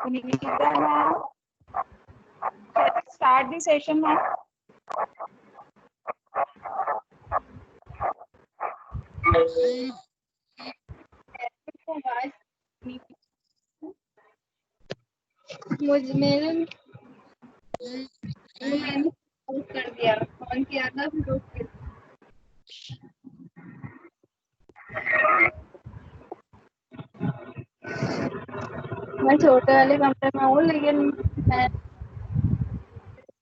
Sunita ma'am, shall we start the session now? मुझे मेरे मैंने फोन कर दिया, फोन किया था फिर रोक के। मैं छोटे वाले कमरे में हूँ, लेकिन मैं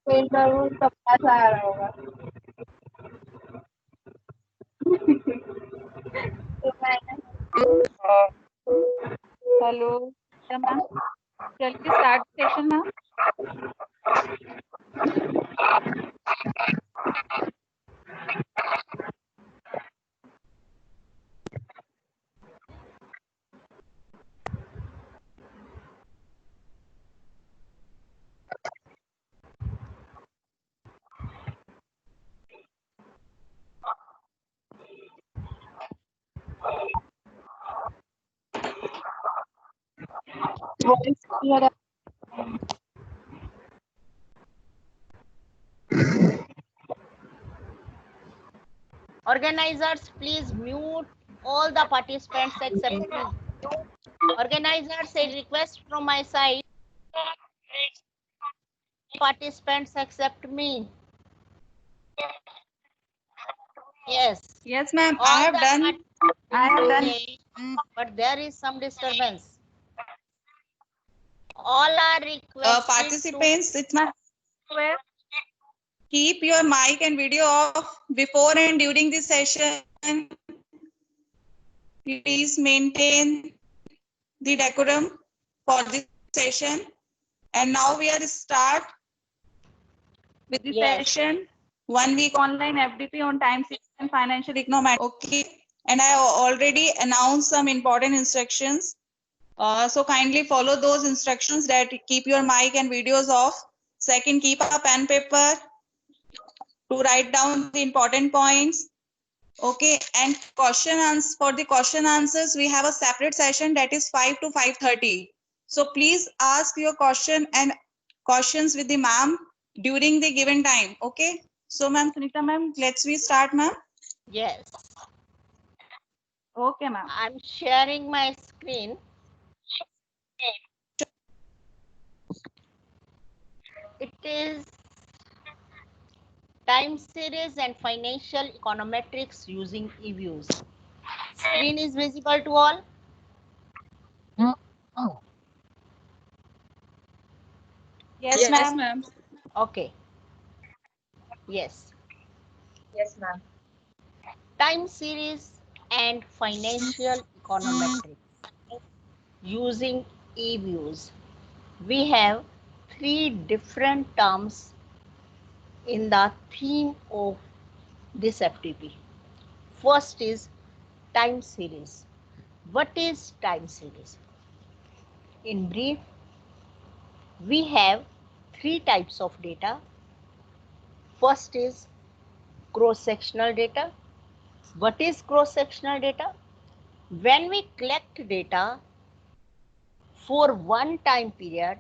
पेट करूँ तब पास आ रहा होगा। तो मैंने Hello, ma'am. Shall we start the session now? Voice clear है। Organizers, please mute all the participants except me. Organizers, a request from my side. Participants except me. Yes. Yes, ma'am. All I have the done. I have done. Okay, but there is some disturbance. All are requested Participants, it's my keep your mic and video off before and during the session. Please maintain the decorum for this session. And now we are start with the Yes. session 1 week online FDP on time series and financial econometrics. Okay, and I already announced some important instructions. So kindly follow those instructions, that keep your mic and videos off. Second, keep a pen paper to write down the important points. Okay, and for the question answers, we have a separate session that is 5 to 5:30. So please ask your questions with the ma'am during the given time. Okay. So ma'am, Sunita ma'am, we start, ma'am. Yes. Okay, ma'am. I'm sharing my screen. It is time series and financial econometrics using eviews. Screen is visible to all? Yes, ma'am. Okay. Yes. Yes, ma'am. Time series and financial econometrics using eviews. We have three different terms in the theme of this FDP. First is time series. What is time series? In brief, we have three types of data. First is cross-sectional data. What is cross-sectional data? When we collect data for one time period,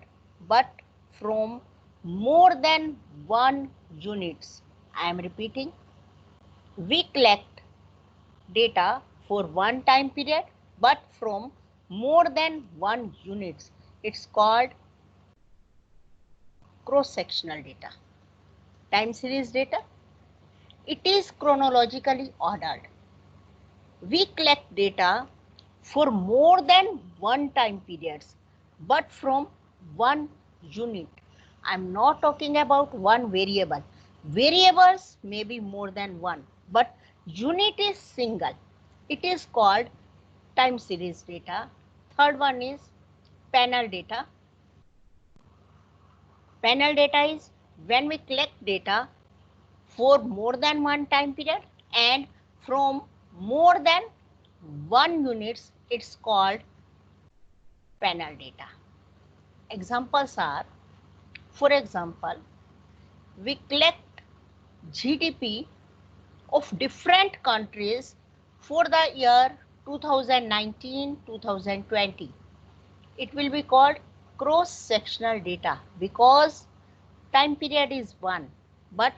but from more than one units. I am repeating. We collect data for one time period, but from more than one units. It's called cross-sectional data. Time series data. It is chronologically ordered. We collect data for more than one time periods, but from one unit. I'm not talking about one variable. Variables may be more than one, but unit is single. It is called time series data. Third one is panel data. Panel data is when we collect data for more than one time period and from more than one units, it's called panel data. Examples are, for example, we collect GDP of different countries for the year 2019-2020. It will be called cross-sectional data because time period is one, but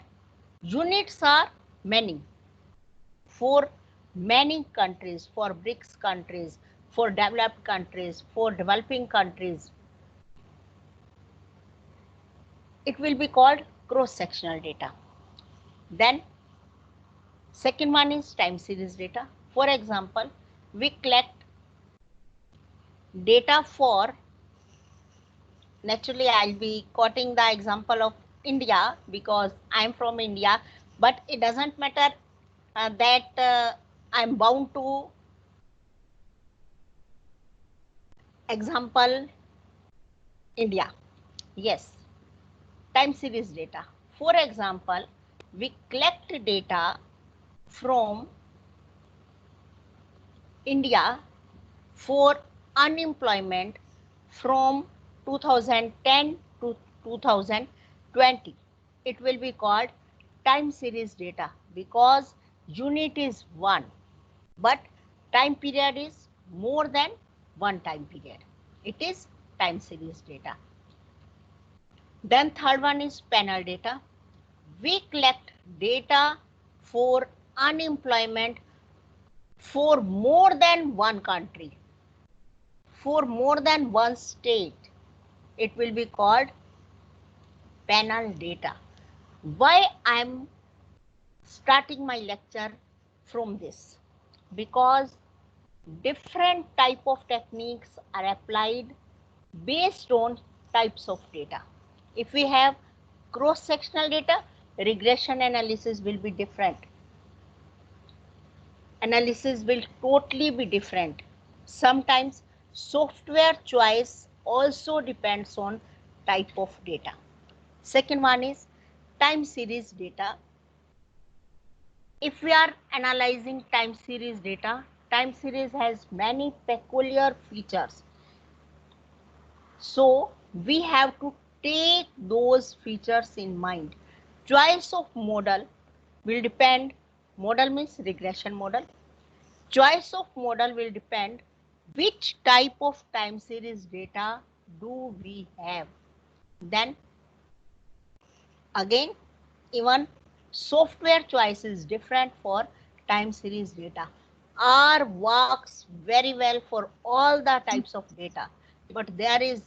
units are many. For many countries, for BRICS countries, for developed countries, for developing countries, it will be called cross-sectional data. Then second one is time series data. For example, we collect data for, naturally I'll be quoting the example of India because I'm from India, but it doesn't matter that I'm bound to example India. Yes, time series data. For example, we collect data from India for unemployment from 2010 to 2020. It will be called time series data because unit is one, but time period is more than one time period. It is time series data. Then third one is panel data. We collect data for unemployment for more than one country, for more than one state. It will be called panel data. Why I'm starting my lecture from this? Because different type of techniques are applied based on types of data. If we have cross-sectional data, regression analysis will be different. Analysis will totally be different. Sometimes software choice also depends on type of data. Second one is time series data. If we are analyzing time series data, time series has many peculiar features. So we have to take those features in mind. Choice of model will depend, model means regression model. Choice of model will depend which type of time series data do we have. Then again, even software choice is different for time series data. R works very well for all the types of data, but there is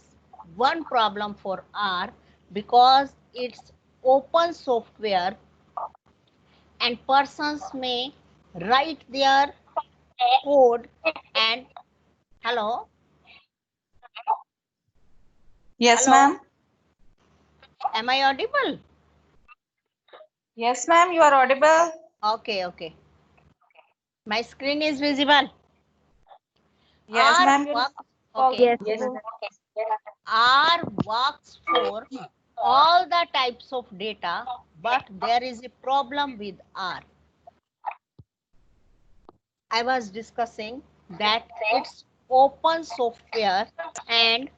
one problem for R because it's open software and persons may write their code and hello. Yes, Hello, ma'am. am I audible? Yes, ma'am, you are audible. Okay. My screen is visible. Yes, R ma'am. works, Yes, okay. yes. R works for all the types of data, but there is a problem with R. I was discussing that it's open software and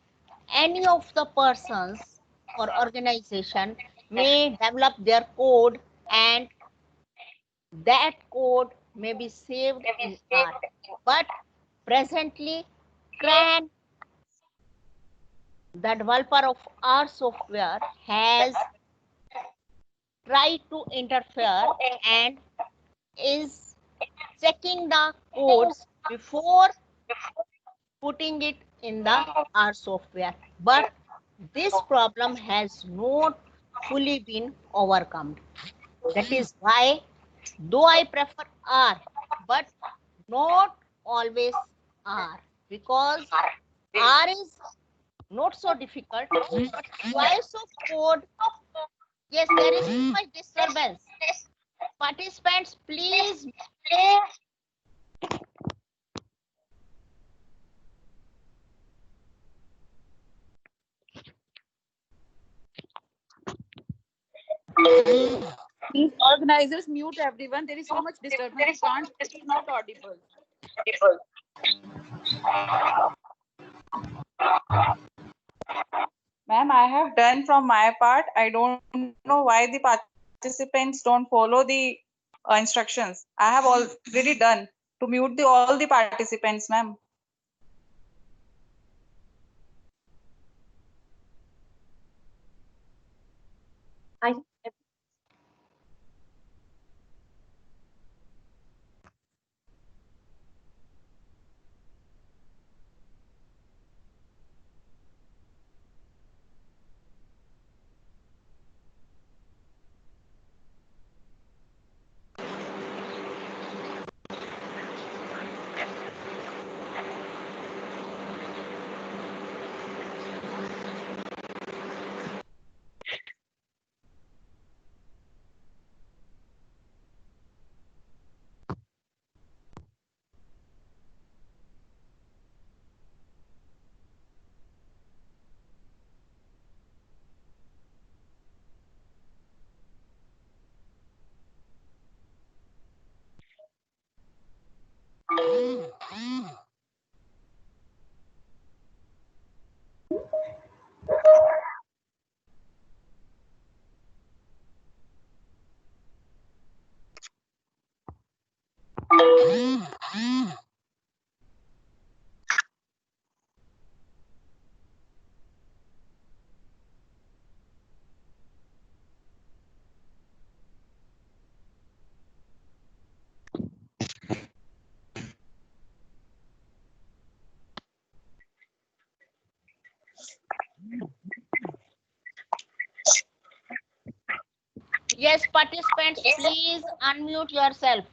any of the persons or organization may develop their code and that code may be saved in R. But presently, CRAN, the developer of R software, has tried to interfere and is checking the codes before putting it in the R software. But this problem has not fully been overcome. That is why, though I prefer R, but not always R, because R is not so difficult, but choice of code, yes, there is too much disturbance. Participants, please. Please, organizers, mute everyone. There is so much disturbance. We can't. It is not audible. Ma'am, I have done from my part. I don't know why the participants don't follow the instructions. I have already done to mute all the participants, ma'am. I Yes, participants, please unmute yourself.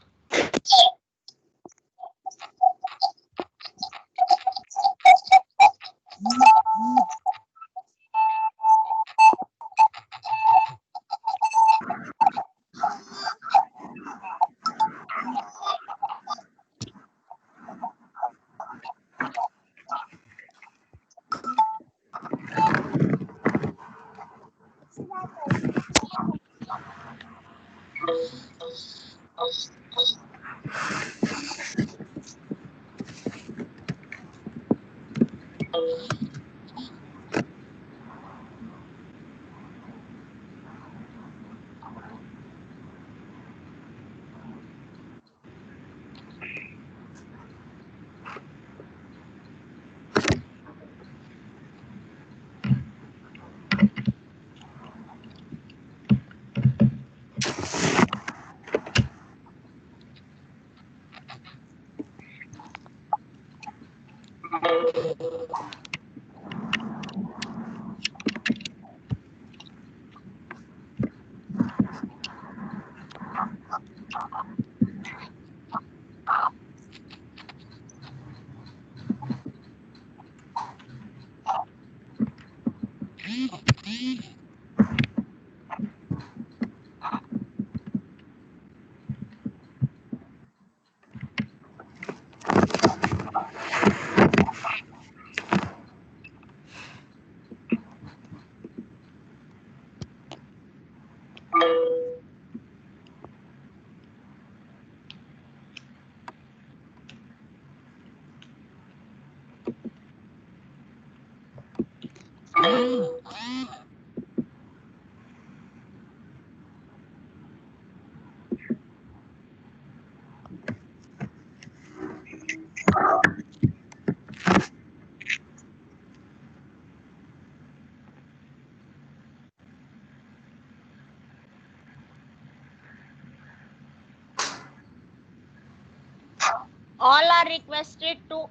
All are requested to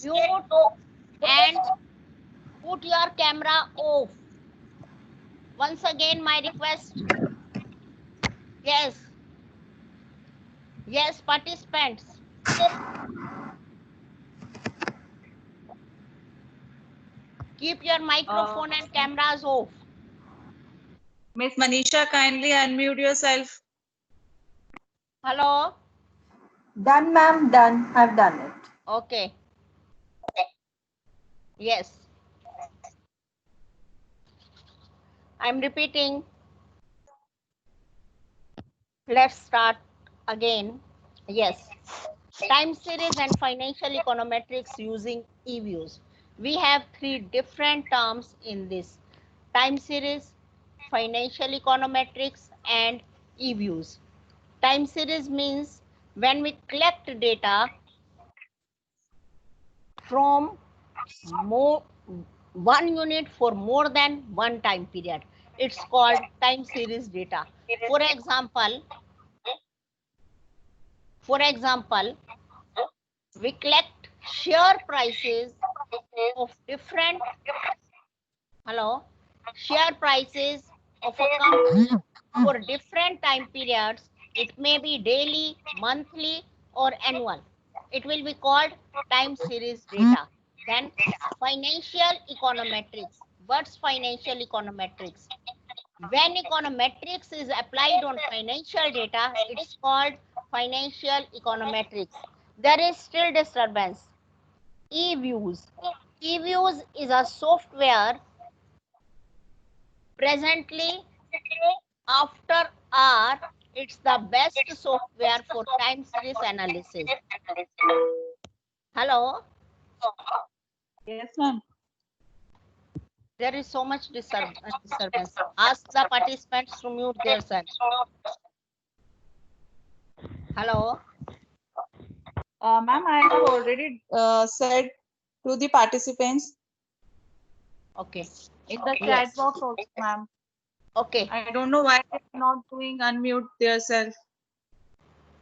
mute and put your camera off. Once again, my request. Yes. Yes, participants. Keep your microphone and cameras off. Miss Manisha, kindly unmute yourself. Hello? Done, ma'am, done. I've done it. Okay. Yes. I'm repeating. Let's start again. Yes. Time series and financial econometrics using eviews. We have three different terms in this: time series, financial econometrics, and eviews. Time series means when we collect data from one unit for more than one time period. It's called time series data. For example, we collect share prices of different share prices of a company for different time periods. It may be daily, monthly, or annual. It will be called time series data. Then financial econometrics. What's financial econometrics? When econometrics is applied on financial data, it's called financial econometrics. There is still disturbance. Eviews. Eviews is a software presently after R. It's the best software for time series analysis. Hello? Yes, ma'am. There is so much disturbance. Ask the participants to mute themselves. Hello? Ma'am, I have already said to the participants Okay. in the chat Yes. box also, ma'am. Okay. I don't know why they're not doing unmute themselves.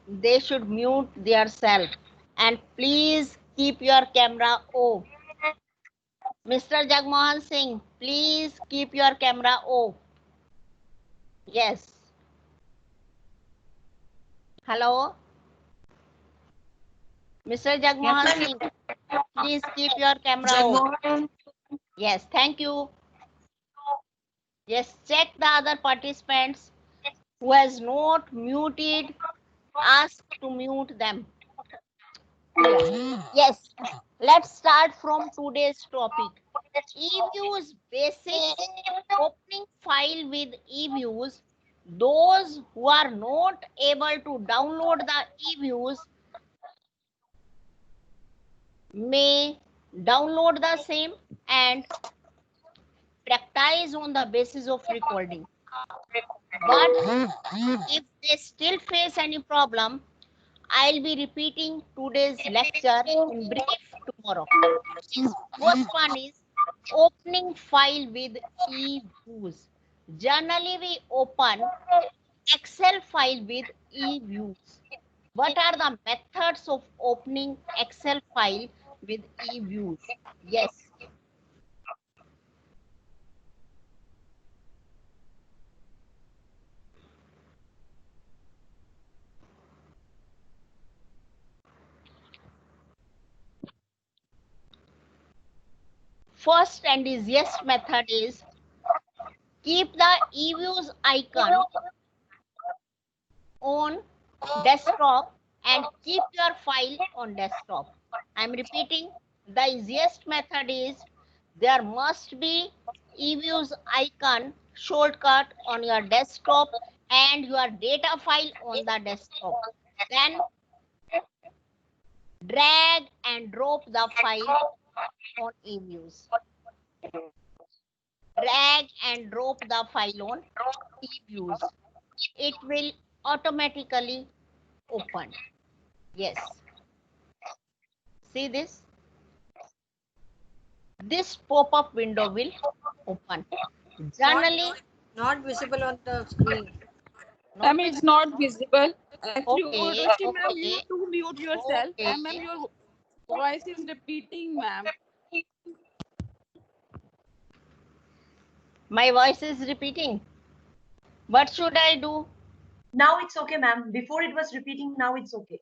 They should mute themselves. And please keep your camera off. Mr. Jagmohan Singh, please keep your camera off. Yes. Hello? Mr. Jagmohan Yes, Singh, please keep your camera off. Jagmohan. Yes, thank you. Yes, check the other participants who has not muted. Ask to mute them. Yes, let's start from today's topic. Eviews basics. Opening file with eviews. Those who are not able to download the eviews may download the same and practice on the basis of recording. But if they still face any problem, I'll be repeating today's lecture in brief tomorrow. First one is opening file with eviews. Generally, we open Excel file with eviews. What are the methods of opening Excel file with eviews? Yes. First and easiest method is keep the eviews icon on desktop and keep your file on desktop. I'm repeating, the easiest method is there must be eviews icon shortcut on your desktop and your data file on the desktop. Then drag and drop the file on eviews. Drag and drop the file on eviews. It will automatically open. Yes. See this? This pop-up window will open. Generally, not visible on the screen. Ma'am, it's not visible. Actually, Okay, Urvashi, ma'am, okay. you to mute yourself. Okay. And ma'am, your voice is repeating, ma'am. My voice is repeating. What should I do? Now it's okay, ma'am. Before it was repeating, now it's okay.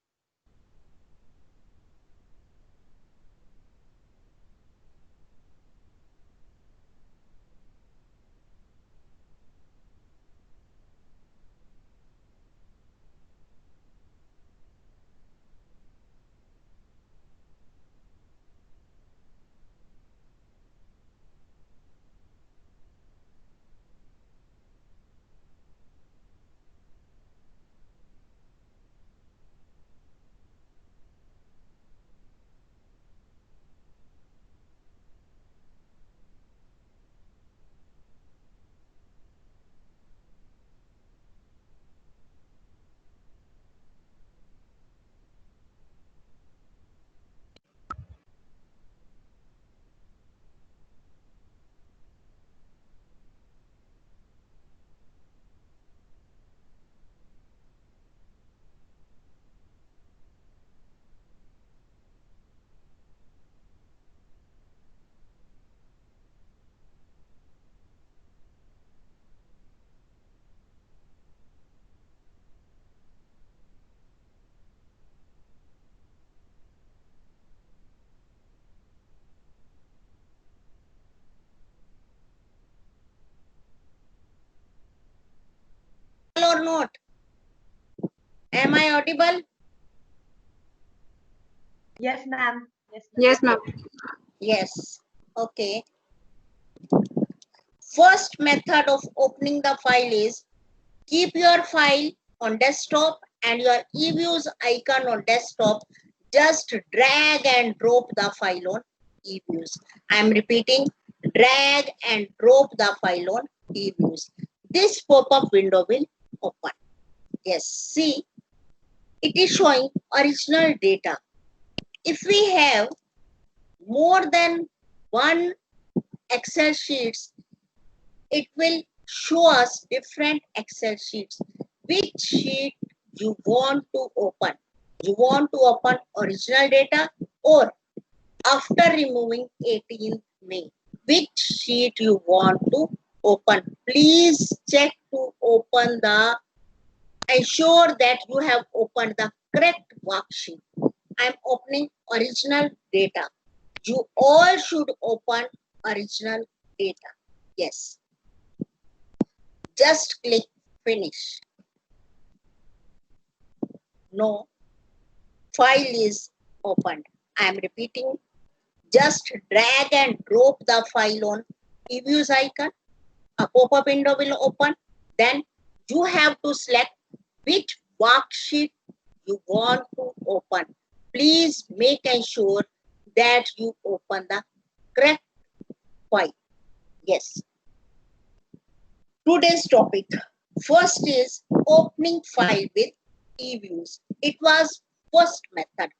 Am I audible? Yes, ma'am. Yes, ma'am. Yes. Okay. First method of opening the file is keep your file on desktop and your eviews icon on desktop. Just drag and drop the file on eviews. I am repeating, drag and drop the file on eviews. This pop-up window will open. Yes, see, it is showing original data. If we have more than one Excel sheets, it will show us different Excel sheets. Which sheet you want to open? You want to open original data or after removing 18th May? Which sheet you want to open? Please check to open the, ensure that you have opened the correct worksheet. I am opening original data. You all should open original data. Yes. Just click finish. No, file is opened. I am repeating. Just drag and drop the file on eviews icon. A pop-up window will open. Then you have to select which worksheet you want to open. Please make sure that you open the correct file. Yes. Today's topic. First is opening file with eviews. It was first method.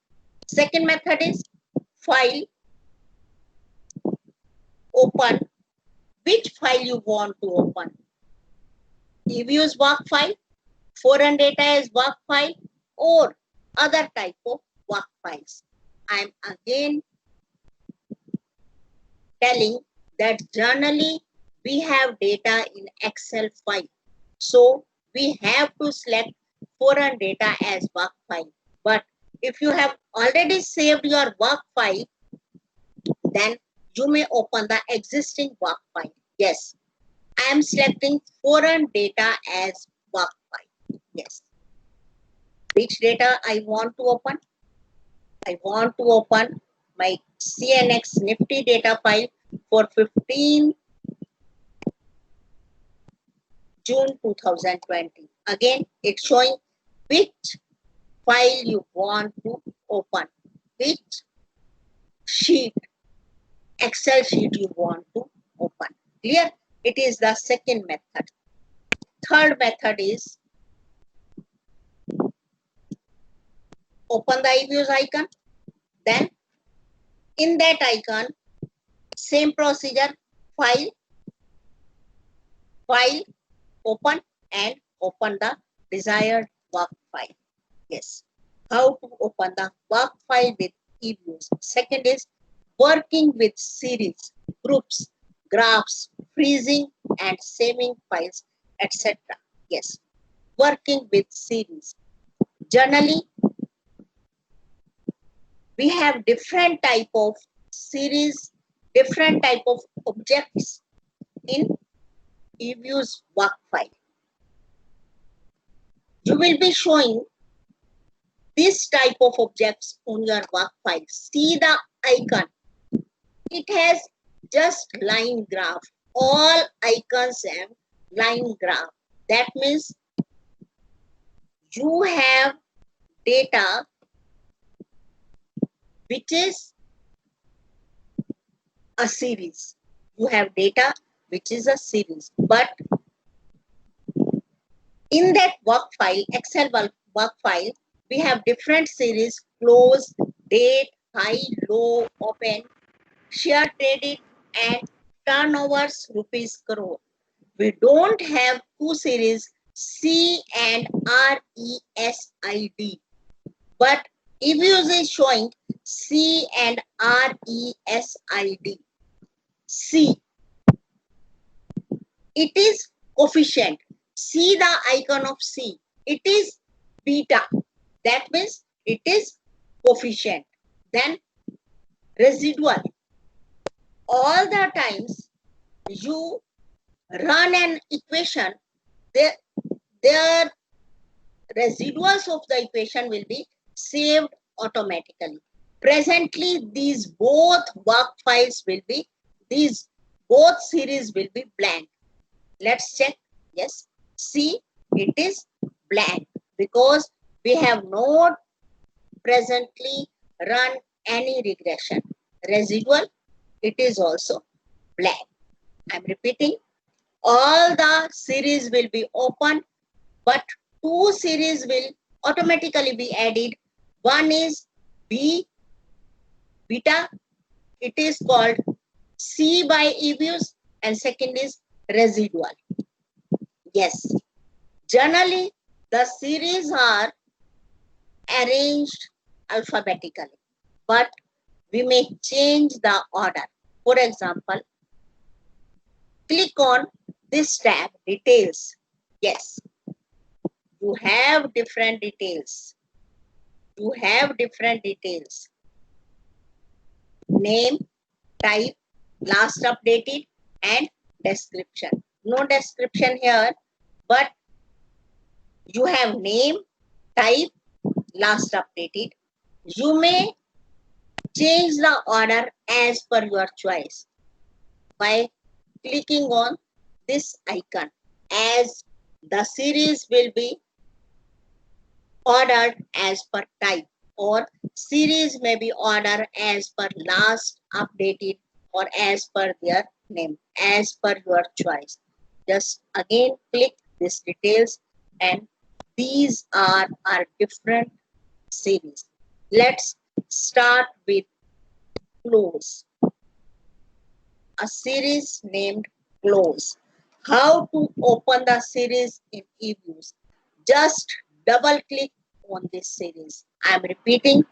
Second method is file, open. Which file you want to open? Eviews work file, foreign data is work file, or other type of work files. I am again telling that generally we have data in Excel file. So we have to select foreign data as work file. But if you have already saved your work file, then you may open the existing work file. Yes, I am selecting foreign data as work file. Yes. Which data I want to open? I want to open my CNX Nifty data file for 15 June 2020. Again, it's showing which file you want to open, which sheet, Excel sheet you want to open. Clear? It is the second method. Third method is open the eviews icon. Then in that icon, same procedure, file, open, and open the desired work file. Yes. How to open the work file with eviews. Second is working with series, groups, graphs, freezing and saving files, etc. Yes. Working with series. Generally, we have different type of series, different type of objects in eviews work file. You will be showing this type of objects on your work file. See the icon. It has just line graph. All icons have line graph. That means you have data which is a series. You have data which is a series. But in that work file, Excel work file, we have different series: close, date, high, low, open, share traded, and turnovers rupees crore. We don't have two series, C and RESID. But eviews is showing C and RESID. C. It is coefficient. See the icon of C. It is beta. That means it is coefficient. Then residual. All the times you run an equation, their residuals of the equation will be saved automatically. Presently, these both work files will be, these both series will be blank. Let's check. Yes, see, it is blank because we have not presently run any regression. Residual, it is also blank. I'm repeating, all the series will be open, but two series will automatically be added. One is beta, it is called C by eviews, and second is residual. Yes, generally the series are arranged alphabetically, but we may change the order. For example, click on this tab, details. Yes, you have different details. You have different details. Name, type, last updated, and description. No description here, but you have name, type, last updated. You may change the order as per your choice by clicking on this icon, as the series will be ordered as per type, or series may be ordered as per last updated or as per their name, as per your choice. Just again click this details, and these are our different series. Let's start with close. A series named close. How to open the series in eviews? Just double click on this series. I am repeating,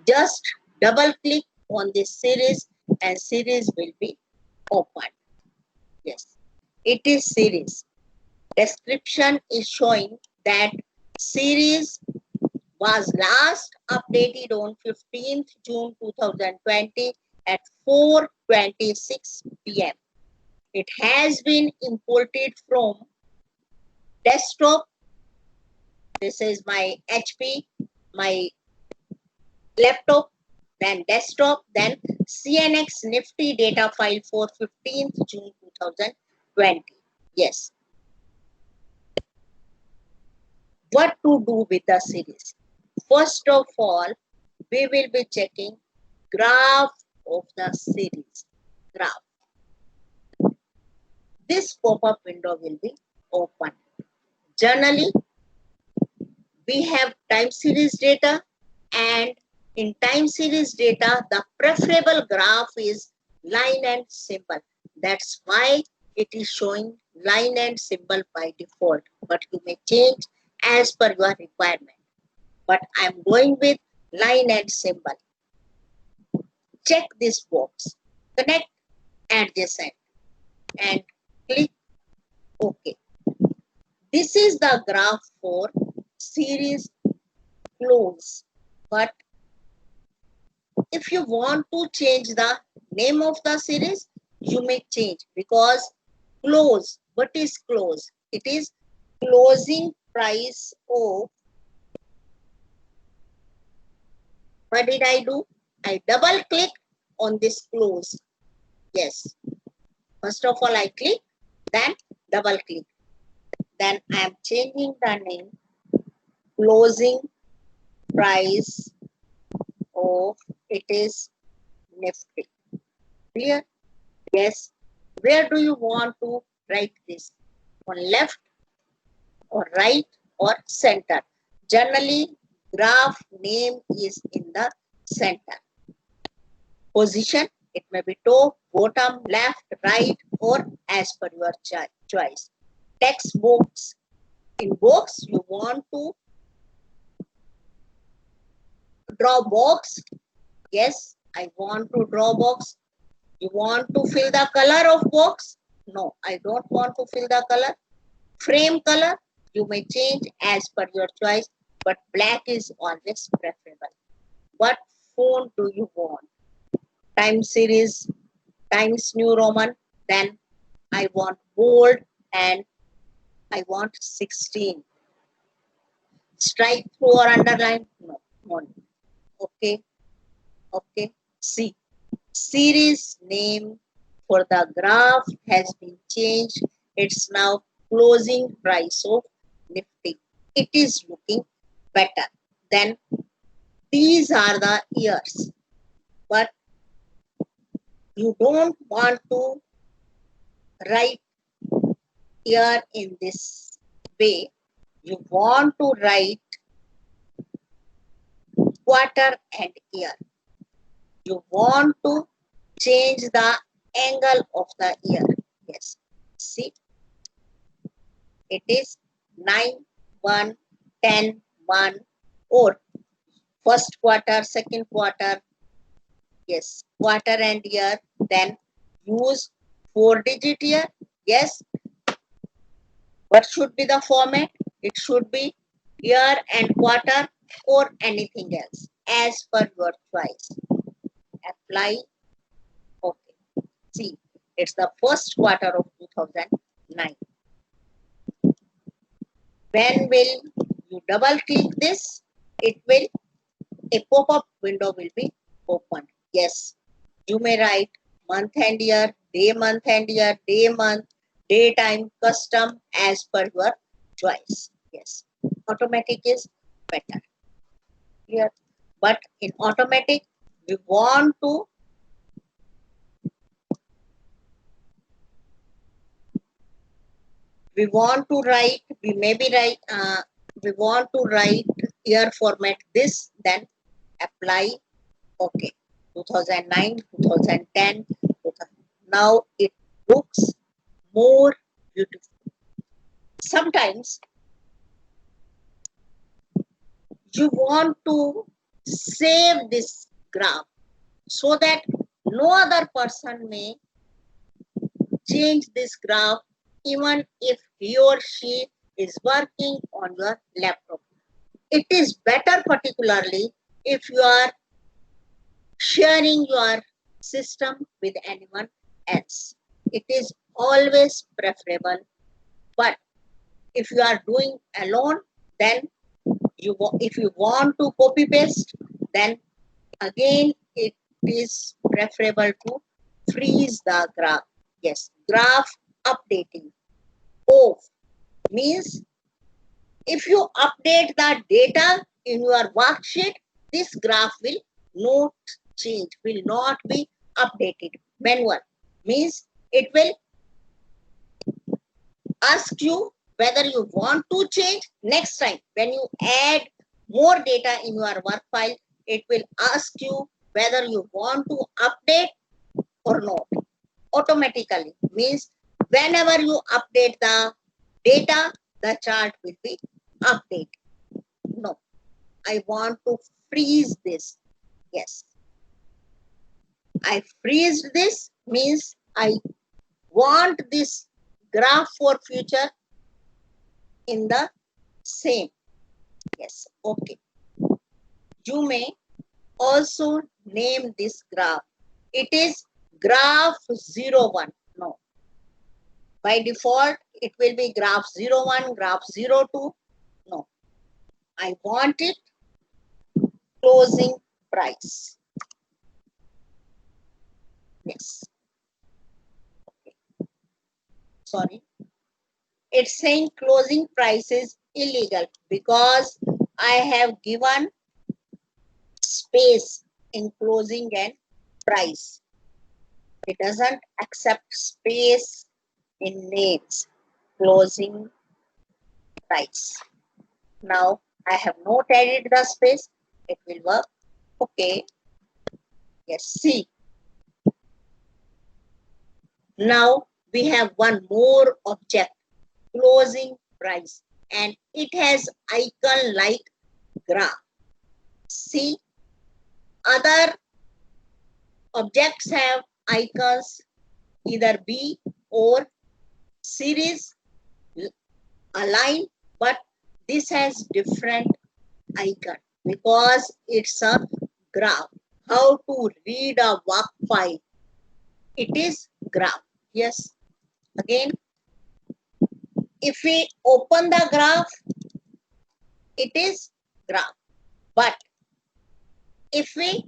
just double click on this series and series will be opened. Yes, it is series. Description is showing that series was last updated on 15th June 2020 at 4:26 p.m. It has been imported from desktop. This is my HP, my laptop, then desktop, then CNX Nifty data file for 15th June 2020. Yes. What to do with the series? First of all, we will be checking graph of the series. Graph. This pop-up window will be open. Generally, we have time series data, and in time series data, the preferable graph is line and symbol. That's why it is showing line and symbol by default, but you may change as per your requirement. But I'm going with line and symbol. Check this box, connect adjacent, and click OK. This is the graph for series close. But if you want to change the name of the series, you may change, because close, what is close? It is closing price of, what did I do? I double click on this close. Yes. First of all, I click, then double click. Then I am changing the name, closing price of, it is Nifty. Clear? Yes. Where do you want to write this? On left or right or center? Generally, graph name is in the center. Position, it may be top, bottom, left, right, or as per your choice. Text box. In box, you want to draw box. Yes, I want to draw box. You want to fill the color of box? No, I don't want to fill the color. Frame color, you may change as per your choice, but black is always preferable. What font do you want? Time series, Times New Roman, then I want bold and I want 16. Strike through or underline? No. No. Okay. Okay. See. Series name for the graph has been changed. It's now closing price of Nifty. It is looking better. Then these are the years. But you don't want to write year in this way. You want to write quarter and year. You want to change the angle of the year. Yes. See, it is 9, 1, 10, 1, or first quarter, second quarter. Yes, quarter and year. Then use 4-digit year. Yes. What should be the format? It should be year and quarter or anything else as per your choice. Apply. Okay. See, it's the first quarter of 2009. When will you double click this? It will, a pop-up window will be opened. Yes, you may write month and year, day, month and year, day, month, day, time, custom as per your choice. Yes, automatic is better. Here, but in automatic, we want to write, we want to write year format this, then apply. Okay, 2009, 2010, now it looks more beautiful. Sometimes you want to save this graph so that no other person may change this graph even if he or she is working on your laptop. It is better particularly if you are sharing your system with anyone else. It is always preferable. But if you are doing alone, then if you want to copy paste, then again it is preferable to freeze the graph. Yes, graph updating. Off means if you update the data in your worksheet, this graph will not change, will not be updated. Manual means it will ask you whether you want to change. Next time when you add more data in your work file, it will ask you whether you want to update or not. Automatically means whenever you update the data, the chart will be updated. No, I want to freeze this. Yes, I freeze this means I want this graph for future in the same. Yes, okay. You may also name this graph. It is graph 01. No. By default, it will be graph 01, graph 02. No. I want it closing price. Yes. Okay. Sorry. It's saying closing price is illegal because I have given space in closing and price. It doesn't accept space in names. Closing price. Now I have not added the space. It will work. Okay. Yes, see. Now we have one more object, closing price, and it has icon like graph. See, other objects have icons either B or series align, but this has different icon because it's a graph. How to read a work file? It is graph. Yes. Again, if we open the graph, it is graph. But if we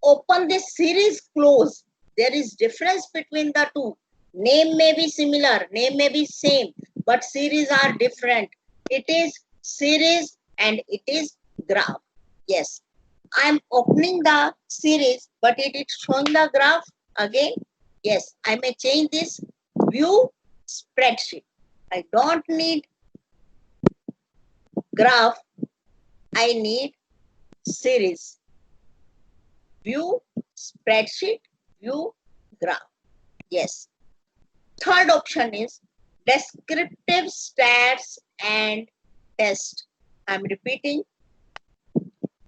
open this series close, there is difference between the two. Name may be similar, name may be same, but series are different. It is series and it is graph. Yes, I am opening the series, but it is showing the graph again. Yes, I may change this view spreadsheet. I don't need graph, I need series. View spreadsheet, view graph. Yes. Third option is descriptive stats and test. I'm repeating.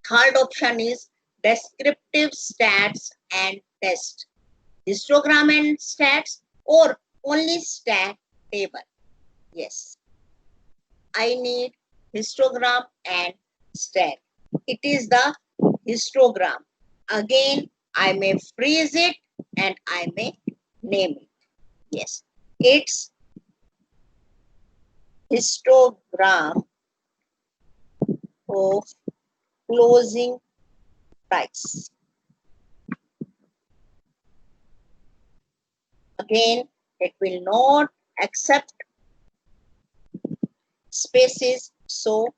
Third option is descriptive stats and test. Histogram and stats or only stat table. Yes. I need histogram and stat. It is the histogram. Again, I may freeze it and I may name it. Yes. It's histogram of closing price. Again, it will not accept spaces, so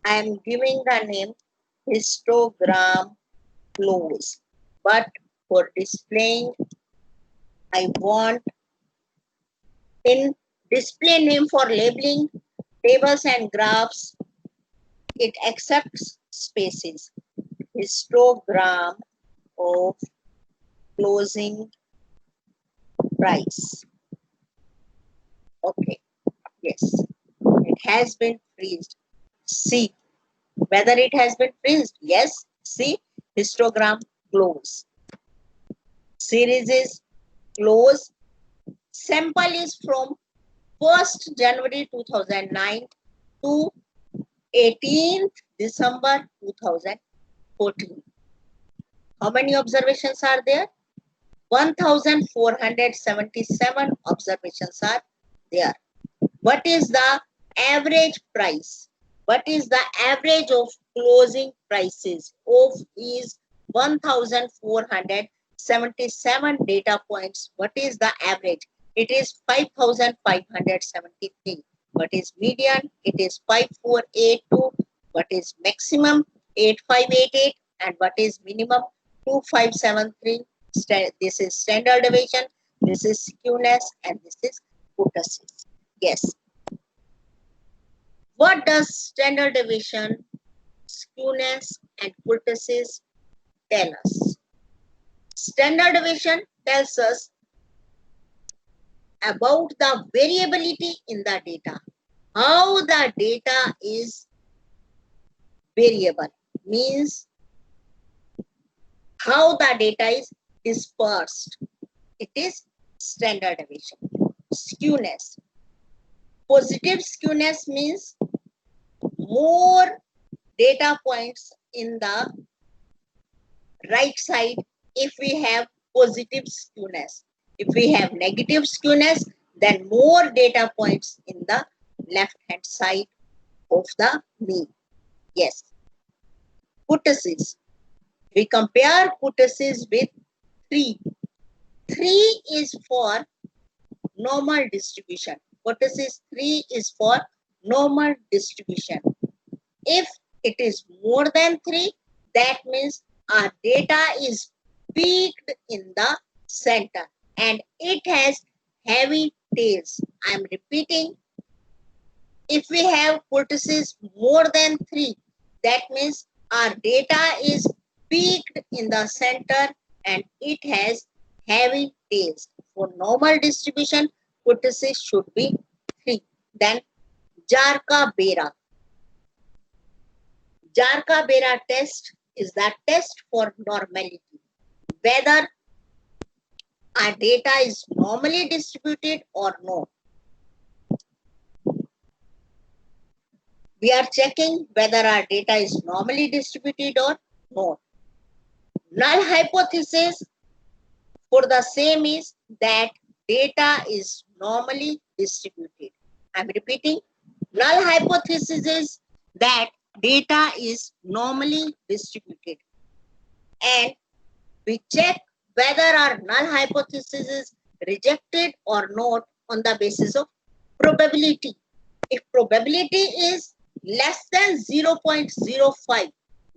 I am giving the name histogram close. But for displaying, I want in display name for labeling tables and graphs, it accepts spaces. Histogram of closing price. Okay, yes, it has been freezed. See whether it has been freezed. Yes, see, histogram close. Series is close. Sample is from 1st January 2009 to 18th December 2014. How many observations are there? 1477 observations are there. What is the average price? What is the average of closing prices of these 1477 data points? What is the average? It is 5573. What is median? It is 5482. What is maximum? 8588. And what is minimum? 2573. This is standard deviation, this is skewness, and this is kurtosis. Yes. What does standard deviation, skewness, and kurtosis tell us? Standard deviation tells us about the variability in the data. How the data is variable means how the data is dispersed. It is standard deviation. Skewness. Positive skewness means more data points in the right side if we have positive skewness. If we have negative skewness, then more data points in the left hand side of the mean. Yes. Kurtosis. We compare kurtosis with 3. 3 is for normal distribution. Kurtosis 3 is for normal distribution. If it is more than 3, that means our data is peaked in the center and it has heavy tails. I am repeating. If we have kurtosis more than 3, that means our data is peaked in the center and it has heavy tails. For normal distribution, kurtosis should be 3. Then Jarka-Bera. Jarka-Bera test is the test for normality. Whether our data is normally distributed or not. We are checking whether our data is normally distributed or not. Null hypothesis for the same is that data is normally distributed. I am repeating. Null hypothesis is that data is normally distributed, and we check whether our null hypothesis is rejected or not on the basis of probability. If probability is less than 0.05,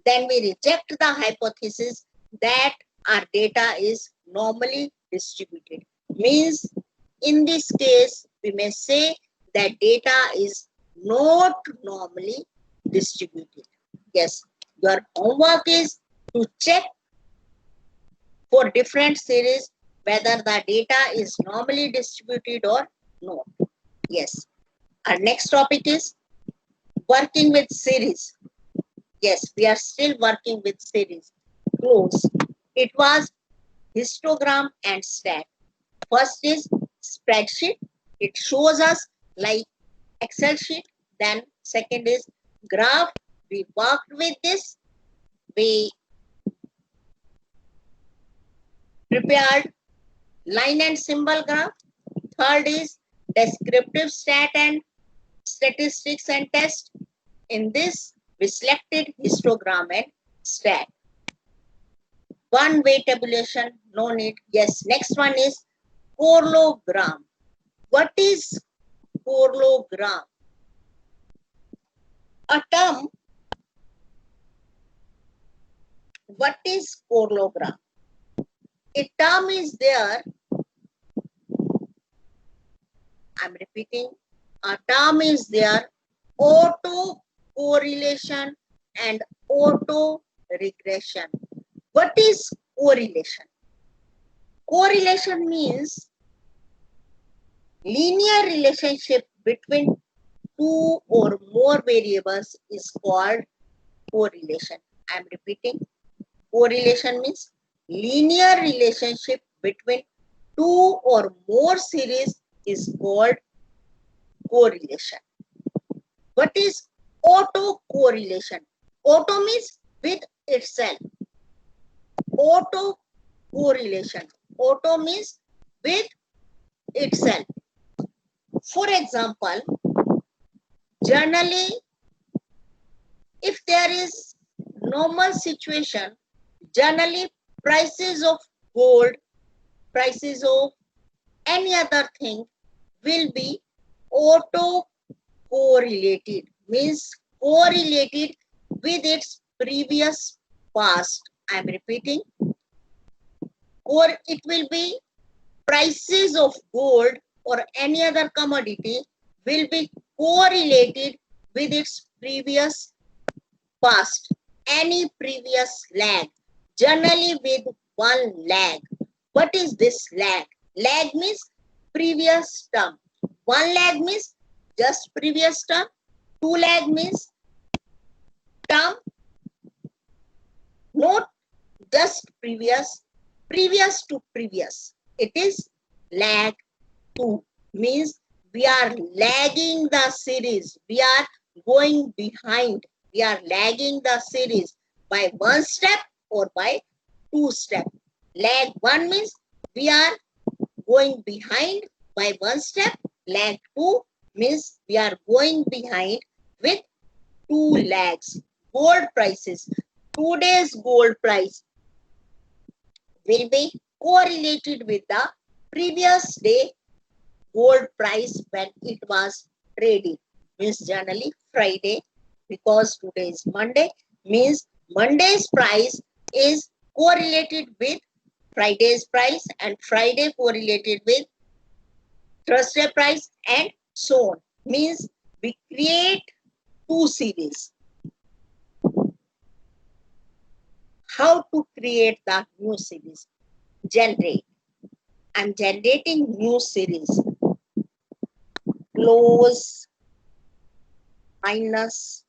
then we reject the hypothesis that our data is normally distributed. Means in this case, we may say that data is not normally distributed. Yes, your homework is to check for different series whether the data is normally distributed or not. Yes. Our next topic is working with series. Yes, we are still working with series. Close. It was histogram and stat. First is spreadsheet. It shows us like Excel sheet. Then second is graph. We worked with this. We prepared line and symbol graph. Third is descriptive stat and statistics and test. In this, we selected histogram and stat. One way tabulation, no need. Yes, next one is parallelogram. What is parallelogram? A term. What is parallelogram? A term is there. I'm repeating. A term is there. Auto correlation and auto regression. What is correlation? Correlation means linear relationship between two or more variables is called correlation. I'm repeating. Correlation means linear relationship between two or more series is called correlation. What is auto correlation? Auto means with itself. Auto correlation. Auto means with itself. For example, generally, if there is normal situation, generally prices of gold, prices of any other thing will be auto correlated, means correlated with its previous past. I am repeating. Or it will be prices of gold or any other commodity will be correlated with its previous past, any previous lag, generally with one lag. What is this lag? Lag means previous term. One lag means just previous term. Two lag means term, not just previous, previous to previous. It is lag 2, means we are lagging the series. We are going behind. We are lagging the series by one step or by two steps. Lag 1 means we are going behind by one step. Lag 2 means we are going behind with two lags. Gold prices. Today's gold price will be correlated with the previous day gold price when it was trading. Means generally Friday, because today is Monday, means Monday's price is correlated with Friday's price and Friday correlated with Thursday price and so on. Means we create two series. How to create the new series? Generate. I'm generating new series. Close minus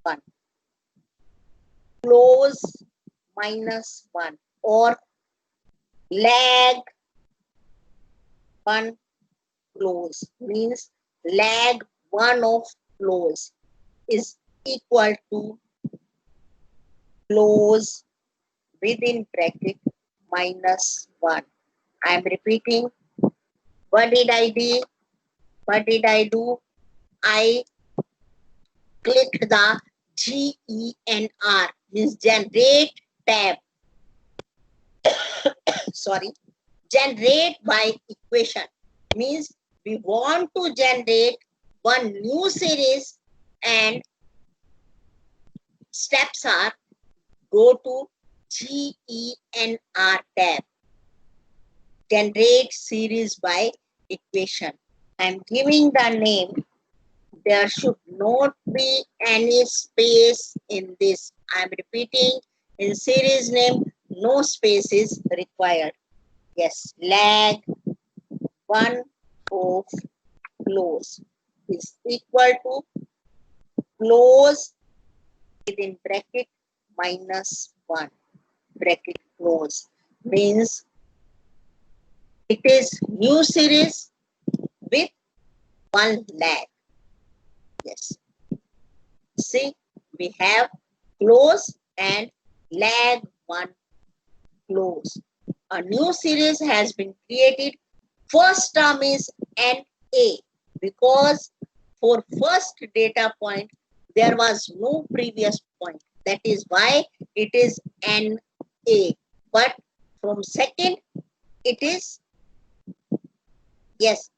1. Close minus 1 or lag 1 close means lag 1 of close is equal to close within bracket minus 1. I am repeating. What did I do? I click the GENR, means generate tab. Sorry, generate by equation, means we want to generate one new series, and steps are go to GENR tab, generate series by equation. I'm giving the name. There should not be any space in this. I'm repeating, in series name, no space is required. Yes, lag 1 of close is equal to close within bracket -1 bracket close, means it is new series with one lag. Yes. See, we have close and lag 1 close. A new series has been created. First term is NA, because for first data point there was no previous point. That is why it is NA. But from second it is, yes.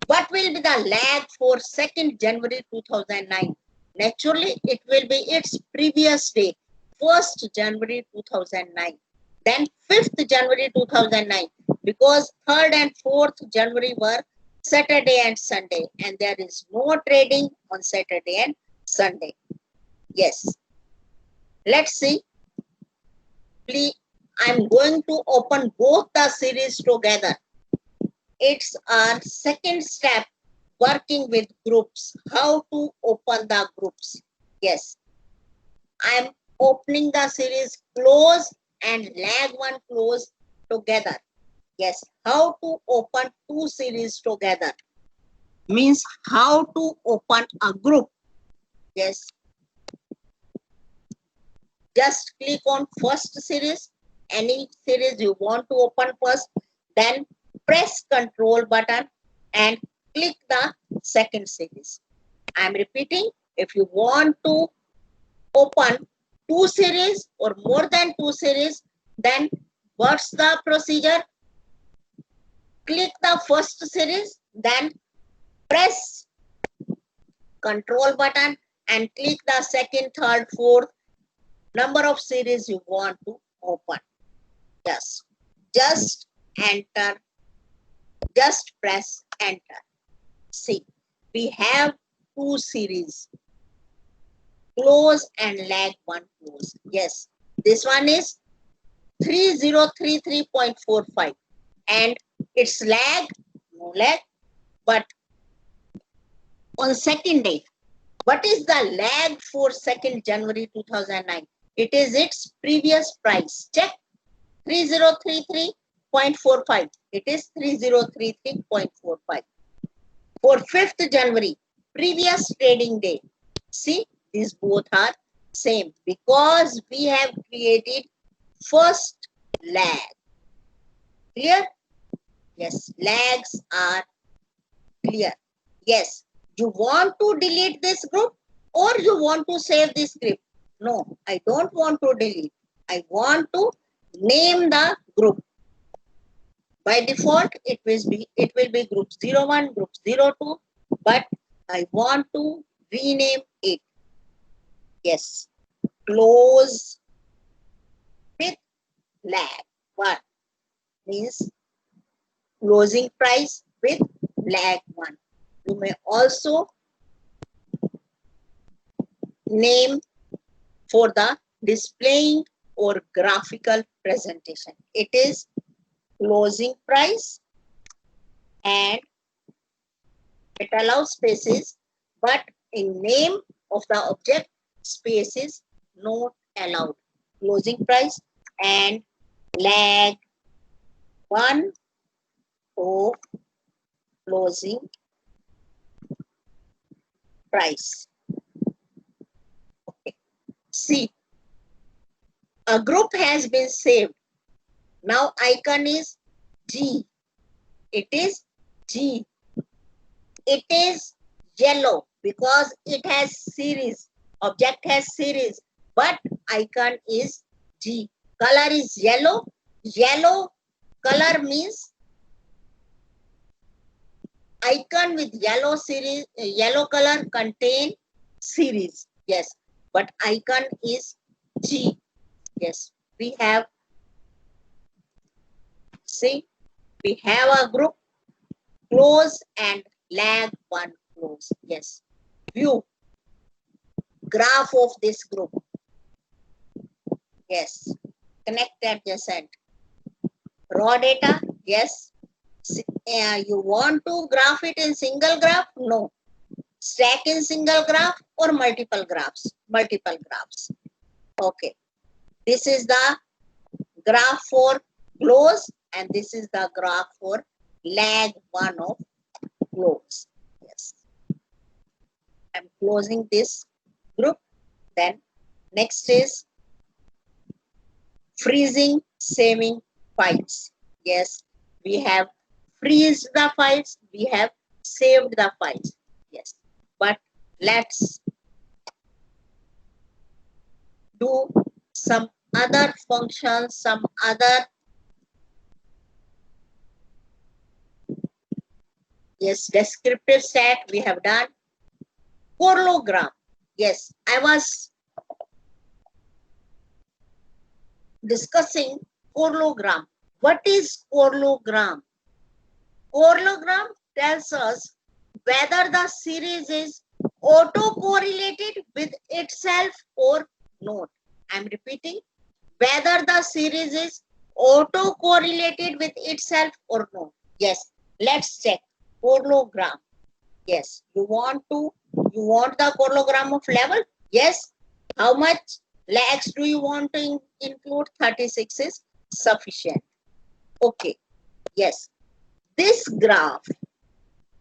What will be the lag for 2nd January 2009? Naturally, it will be its previous day, 1st January 2009. Then 5th January 2009, because 3rd and 4th January were Saturday and Sunday, and there is no trading on Saturday and Sunday. Yes. Let's see. Please, I'm going to open both the series together. It's our second step, working with groups. How to open the groups? Yes, I'm opening the series close and lag 1 close together. Yes, how to open two series together? Means how to open a group. Yes, just click on first series, any series you want to open first, then press Control button and click the second series. I'm repeating, if you want to open two series or more than two series, then what's the procedure? Click the first series, then press Control button and click the second, third, fourth number of series you want to open. Yes, just enter. Just press enter. See, we have two series, close and lag 1 close. Yes, this one is 3033.45 and its lag, no lag, but on second day. What is the lag for 2nd January 2009? It is its previous price. Check 3033.45. It is 3033.45. For 5th January, previous trading day. See, these both are same because we have created first lag. Clear? Yes, lags are clear. Yes, you want to delete this group or you want to save this group? No, I don't want to delete. I want to name the group. By default, it will be group 01, group 02, but I want to rename it. Yes, close with lag 1 means closing price with lag 1. You may also name for the displaying or graphical presentation. It is closing price and it allows spaces, but in name of the object, space is not allowed. Closing price and lag 1 of closing price. Okay. See, a group has been saved. Now icon is G. It is G. It is yellow because it has series. Object has series, but icon is G. Color is yellow. Yellow color means icon with yellow series, yellow color contain series. Yes, but icon is G. Yes, we have, see, we have a group close and lag one close. Yes, view graph of this group. Yes, connect adjacent. Raw data. Yes. You want to graph it in single graph? No. Stack in single graph or multiple graphs? Multiple graphs. Okay. This is the graph for close and this is the graph for lag one of close. Yes. I'm closing this group. Then next is freezing, saving files. Yes, we have freezed the files, we have saved the files. Yes, but let's do some other functions, some other. Yes, descriptive set we have done. Corlogram. Yes, I was discussing corlogram. What is corlogram? Corlogram tells us whether the series is auto-correlated with itself or not. I'm repeating, whether the series is auto-correlated with itself or not. Yes, let's check corlogram. Yes, you want the corlogram of level? Yes. How much lags do you want to include? 36 is sufficient. Okay. Yes. This graph,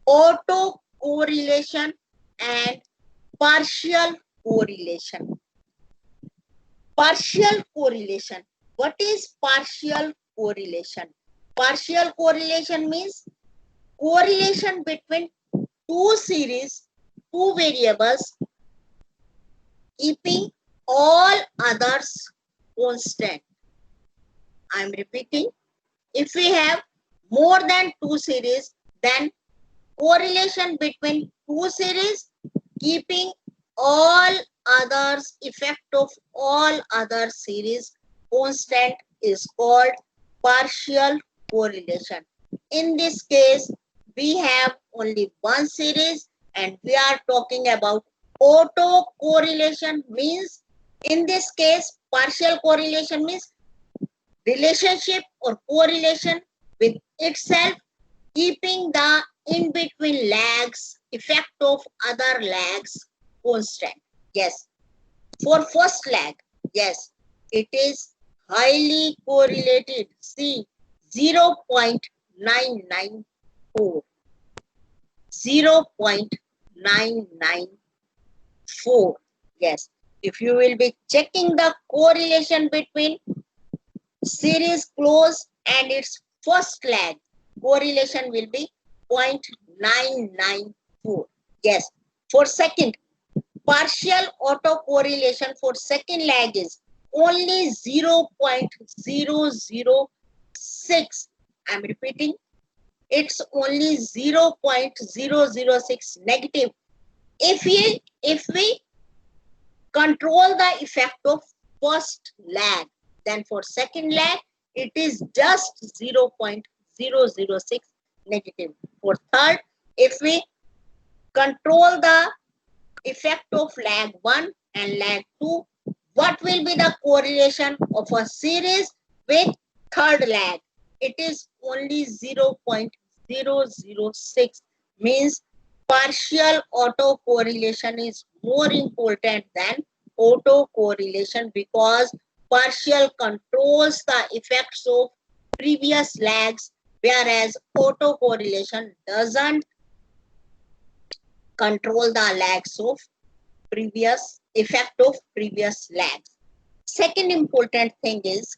auto correlation and partial correlation. Partial correlation. What is partial correlation? Partial correlation means correlation between two series, two variables, keeping all others constant. I am repeating. If we have more than two series, then correlation between two series, keeping all others, effect of all other series constant is called partial correlation. In this case, we have only one series and we are talking about auto correlation. Means in this case, partial correlation means relationship or correlation with itself, keeping the in-between lags, effect of other lags constant. Yes. For first lag, yes, it is highly correlated. See, 0.994. 0.994. Yes. If you will be checking the correlation between series close and its first lag, correlation will be 0.994. Yes. For second, partial autocorrelation for second lag is only 0.006. I'm repeating, it's only 0.006 negative. If we control the effect of first lag, then for second lag, it is just 0.006 negative. For third, if we control the effect of lag 1 and lag 2, what will be the correlation of a series with third lag? It is only 0.006. Means partial autocorrelation is more important than autocorrelation because partial controls the effects of previous lags, whereas autocorrelation doesn't control the lags of previous effect of previous lags. Second important thing is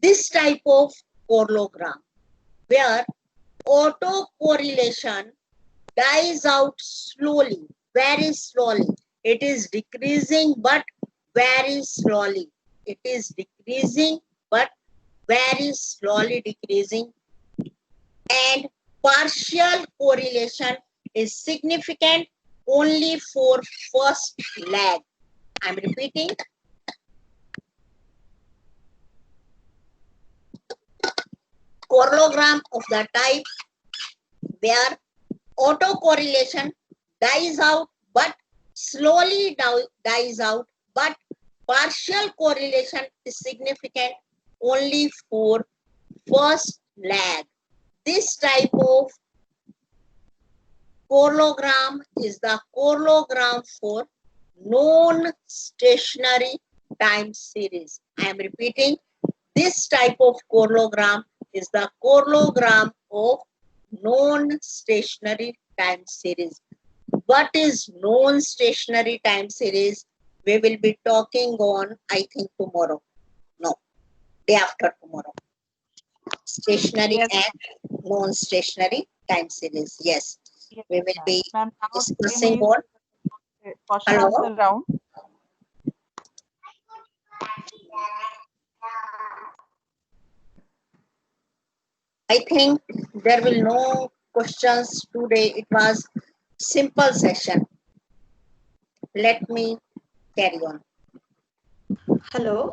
this type of correlogram where autocorrelation dies out slowly, very slowly. It is decreasing, but very slowly. It is decreasing, but very slowly decreasing. And partial correlation is significant only for first lag. I'm repeating. Correlogram of the type where autocorrelation dies out but slowly dies out, but partial correlation is significant only for first lag. This type of correlogram is the correlogram for non-stationary time series. I am repeating, this type of correlogram is the correlogram of non-stationary time series. What is non-stationary time series? We will be talking on, I think, tomorrow. No, day after tomorrow. Stationary Yes, and non-stationary time series. Yes, yes, we will be ma'am. Now discussing we on. question Hello? answer round. I think there will no questions today. It was simple session. Let me carry on. Hello,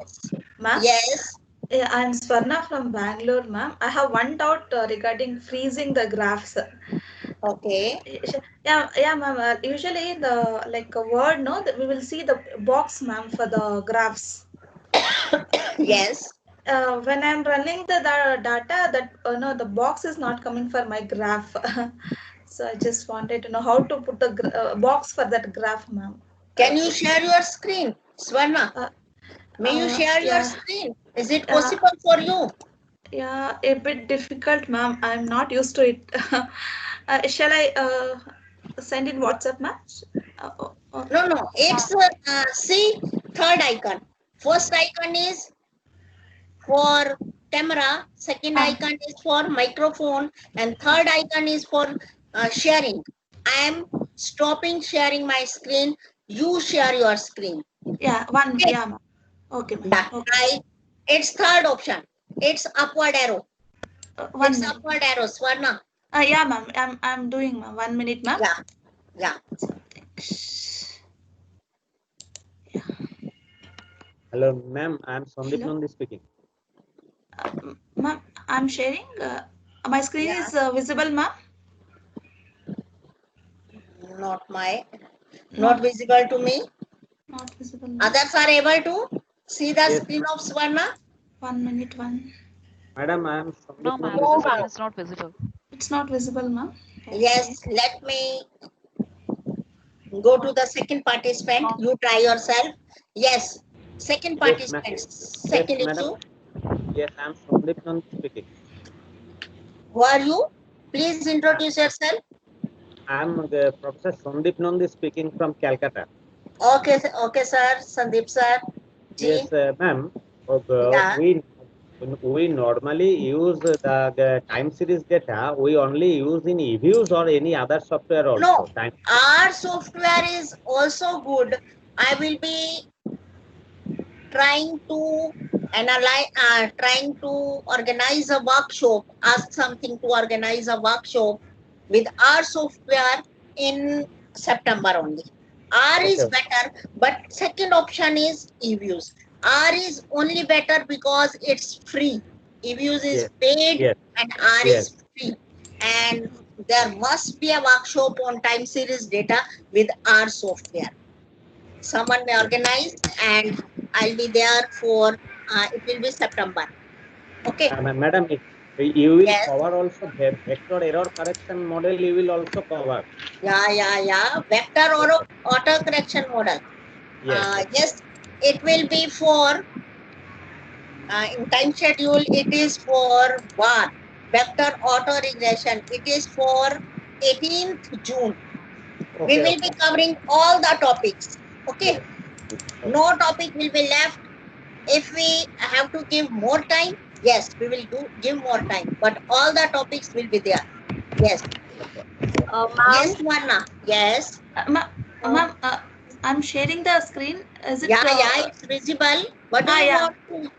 ma'am. Yes. Yeah, I'm Swarna from Bangalore, ma'am. I have one doubt regarding freezing the graphs. Okay. Yeah, ma'am. Usually the like a word, no, that we will see the box, ma'am, for the graphs. Yes. When I'm running the data, that no, the box is not coming for my graph. So I just wanted to know how to put the box for that graph, ma'am. Can you share your screen, Swarna? May you share your Yeah, screen? Is it possible for you? yeah, a bit difficult, ma'am. I'm not used to it. Shall I send in WhatsApp, ma'am? Okay. No. It's see, third icon. First icon is for camera, second icon is for microphone, and third icon is for sharing. I am stopping sharing my screen. You share your screen. Yeah, one. Okay. Yeah, ma'am. Okay, ma'am. Yeah, Okay. it's third option. It's upward arrow. 1 It's minute. upward arrow, Swarna. Yeah, ma'am. I'm doing, ma'am. 1 minute, ma'am. Yeah. Hello, ma'am. I'm Sandeep Hello. Nandi speaking. Ma'am, I'm sharing. My screen Yeah. is visible, ma'am. Not visible to me. Not visible. Ma'am. Others are able to see the Yes. screen of Swarna. 1 minute, one. Madam, I am Sandeep No, ma'am, Nandi the No, screen speaking. is not visible. It's not visible, ma'am. Yes, let me go to the second participant. You try yourself. Yes, second Yes, ma'am. participant. Yes, Second madam. issue. Yes, I am Sandeep Nandi speaking. Who are you? Please introduce yourself. I am Professor Sandeep Nandi speaking from Calcutta. Okay, sir. Sandeep sir. Yes, ma'am. Yeah. We normally use the time series data. We only use in eviews or any other software also. No, Time. our software is also good. I will be trying to analyze, trying to organize a workshop, ask something to organize a workshop with our software in September only. R is better, but second option is eviews. R is only better because it's free. Eviews is paid and R is free. And there must be a workshop on time series data with our software. Someone may organize and I'll be there for, it will be September. Okay. Madam, you will Yes. cover also vector error correction model. You will also cover. Yeah. Vector or auto correction model. Yes, it will be for, in time schedule, it is for VAR, vector auto regression. It is for 18th June. We will be covering all the topics. Okay. No topic will be left. If we have to give more time, yes, we will give more time. But all the topics will be there. Yes. Ma'am, Yes, Varna. Yes. Ma'am, I'm sharing the screen. Is it? Yeah, it's visible. What do you yeah. want to?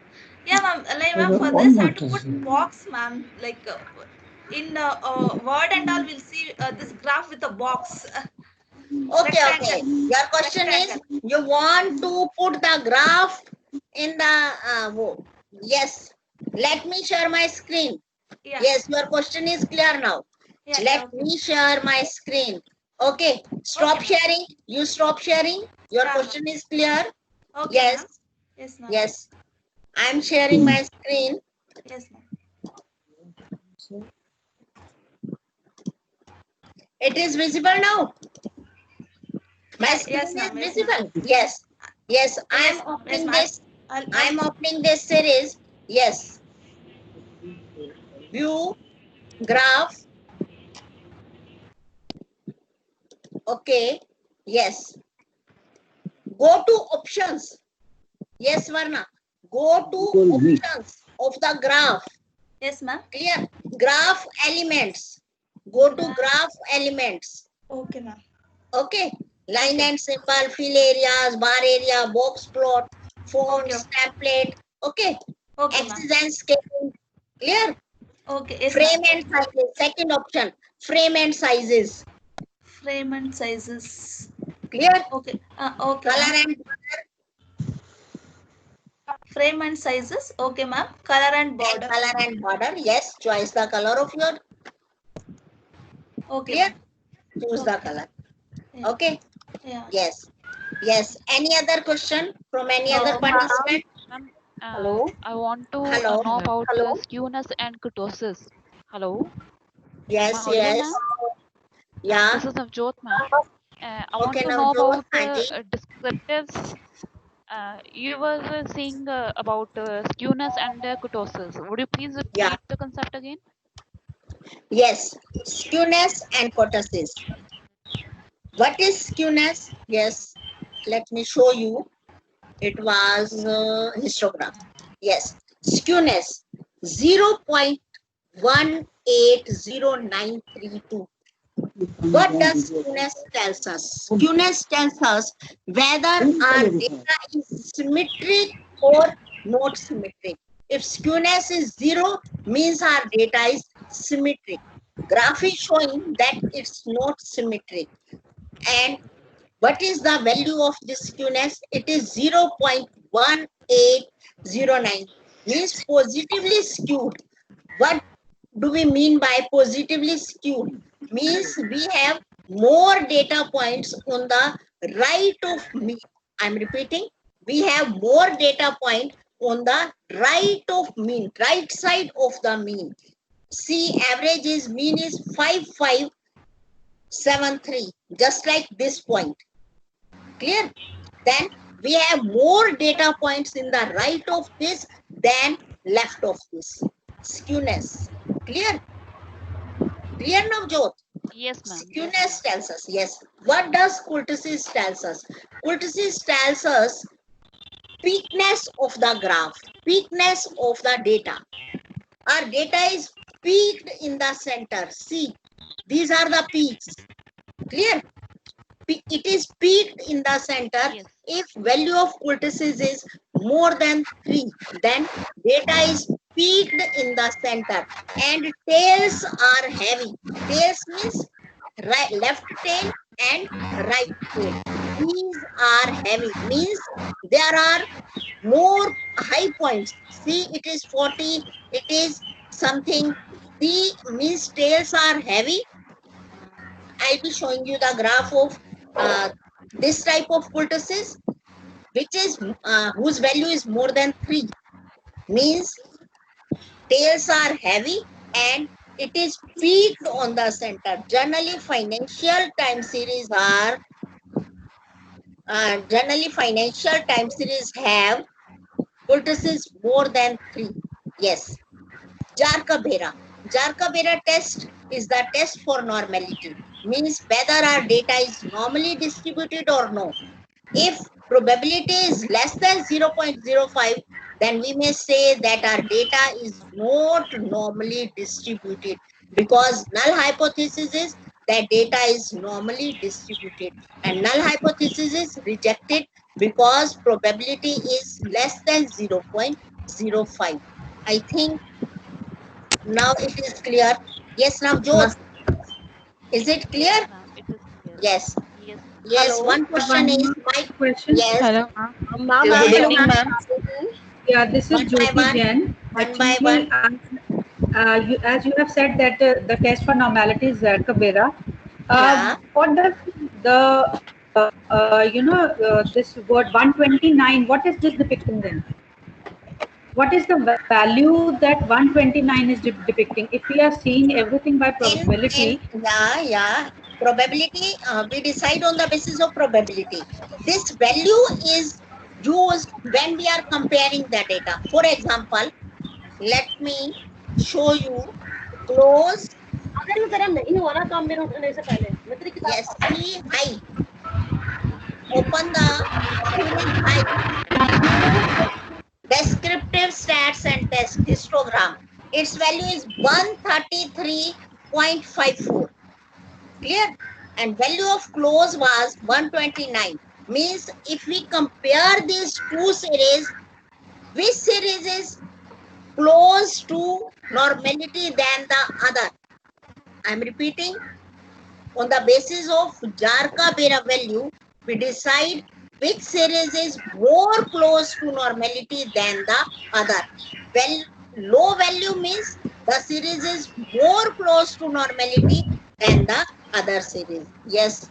Yeah, ma'am. Like, ma'am, for this I have to put box, ma'am. Like in Word and all, we'll see this graph with a box. Okay. Rectangle. Your question is you want to put the graph in the yes. Let me share my screen. Yeah. Yes, your question is clear now. Yeah, Let okay. me share my screen. Okay. Stop Okay, sharing. You stop sharing. Your Yeah, question is clear. Okay, Yes. ma'am. Yes, ma'am. Yes. I am sharing my screen. Yes, ma'am. It is visible now. My screen yes, is ma'am. Yes, visible. Yes. Yes. I Yes, am yes, opening ma'am. this. I am opening this series. Yes. View graph. Okay. Yes. Go to options. Yes, Varna. Go to options of the graph. Yes, ma'am. Clear? Graph elements. Go to graph elements. Okay, ma'am. Okay. Line and symbol, fill areas, bar area, box plot, fonts, template. Okay. Okay, Axis and scale. Clear? Okay. Yes, Frame ma'am. and sizes. Second option. Frame and sizes. Frame and sizes. Clear? Okay. Okay. Color and frame and sizes. Okay, ma'am. Color and border. color and border. Yes. Choose the color of your. Okay. Clear? Choose the color. Yeah. Okay. Yeah. Yes. Yes. Any other question from any other participant? Hello. I want to Hello. know about skewness and kurtosis. Hello. Yes. Am I audible, Yes. ma'am? Yeah. This is Navjot, ma'am. I want Okay, to know Navjot. about descriptives. You were saying about skewness and kurtosis. Would you please repeat Yeah. the concept again? Yes. Skewness and kurtosis. What is skewness? Yes. Let me show you. It was histogram. Yes. Skewness 0.180932. What does skewness tells us? Skewness tells us whether our data is symmetric or not symmetric. If skewness is 0, means our data is symmetric. Graph is showing that it's not symmetric. And what is the value of this skewness? It is 0.1809, means positively skewed. What do we mean by positively skewed? Means we have more data points on the right of mean. I'm repeating, we have more data point on the right of mean, right side of the mean. See, average is mean is 5573, just like this point. Clear? Then we have more data points in the right of this than left of this. Skewness. Clear? Clear now, Jyot? Yes, ma'am. Skewness tells us, yes. What does kurtosis tells us? Kurtosis tells us peakness of the graph, peakness of the data. Our data is peaked in the center. See, these are the peaks. Clear? It is peaked in the center. Yes. If value of kurtosis is more than 3, then data is peaked in the center and tails are heavy. Tails means right, left tail and right tail. These are heavy, means there are more high points. See, it is 40, it is something. The means tails are heavy. I'll be showing you the graph of this type of kurtosis, which is whose value is more than 3, means tails are heavy and it is peaked on the center. Generally, financial time series have kurtosis more than 3. Yes. Jarka-Bera. Jarka-Bera test is the test for normality. Means whether our data is normally distributed or no. If probability is less than 0.05, then we may say that our data is not normally distributed, because null hypothesis is that data is normally distributed, and null hypothesis is rejected because probability is less than 0.05. I think now it is clear. Yes, Navjot, is it clear? Yes, ma'am. It is clear. Yes. Yes, ma'am. Yes, Hello. one question is my Question. yes. Hello. Ma'am, Good I evening, am ma'am. Yeah, this is One by Jyoti one. Jain. One by one. As you have said that the test for normality is Cabera. Yeah. What does the this word 129? What is this depicting then? What is the value that 129 is depicting? If we are seeing everything by probability, Yeah. Probability, we decide on the basis of probability. This value is used when we are comparing the data. For example, let me show you close. Yes, see high. Open the series high. Descriptive stats and test histogram. Its value is 133.54. Clear? And value of close was 129. Means if we compare these two series, which series is close to normality than the other? I'm repeating. On the basis of Jarka-Bera value, we decide which series is more close to normality than the other. Well, low value means the series is more close to normality than the other series. Yes,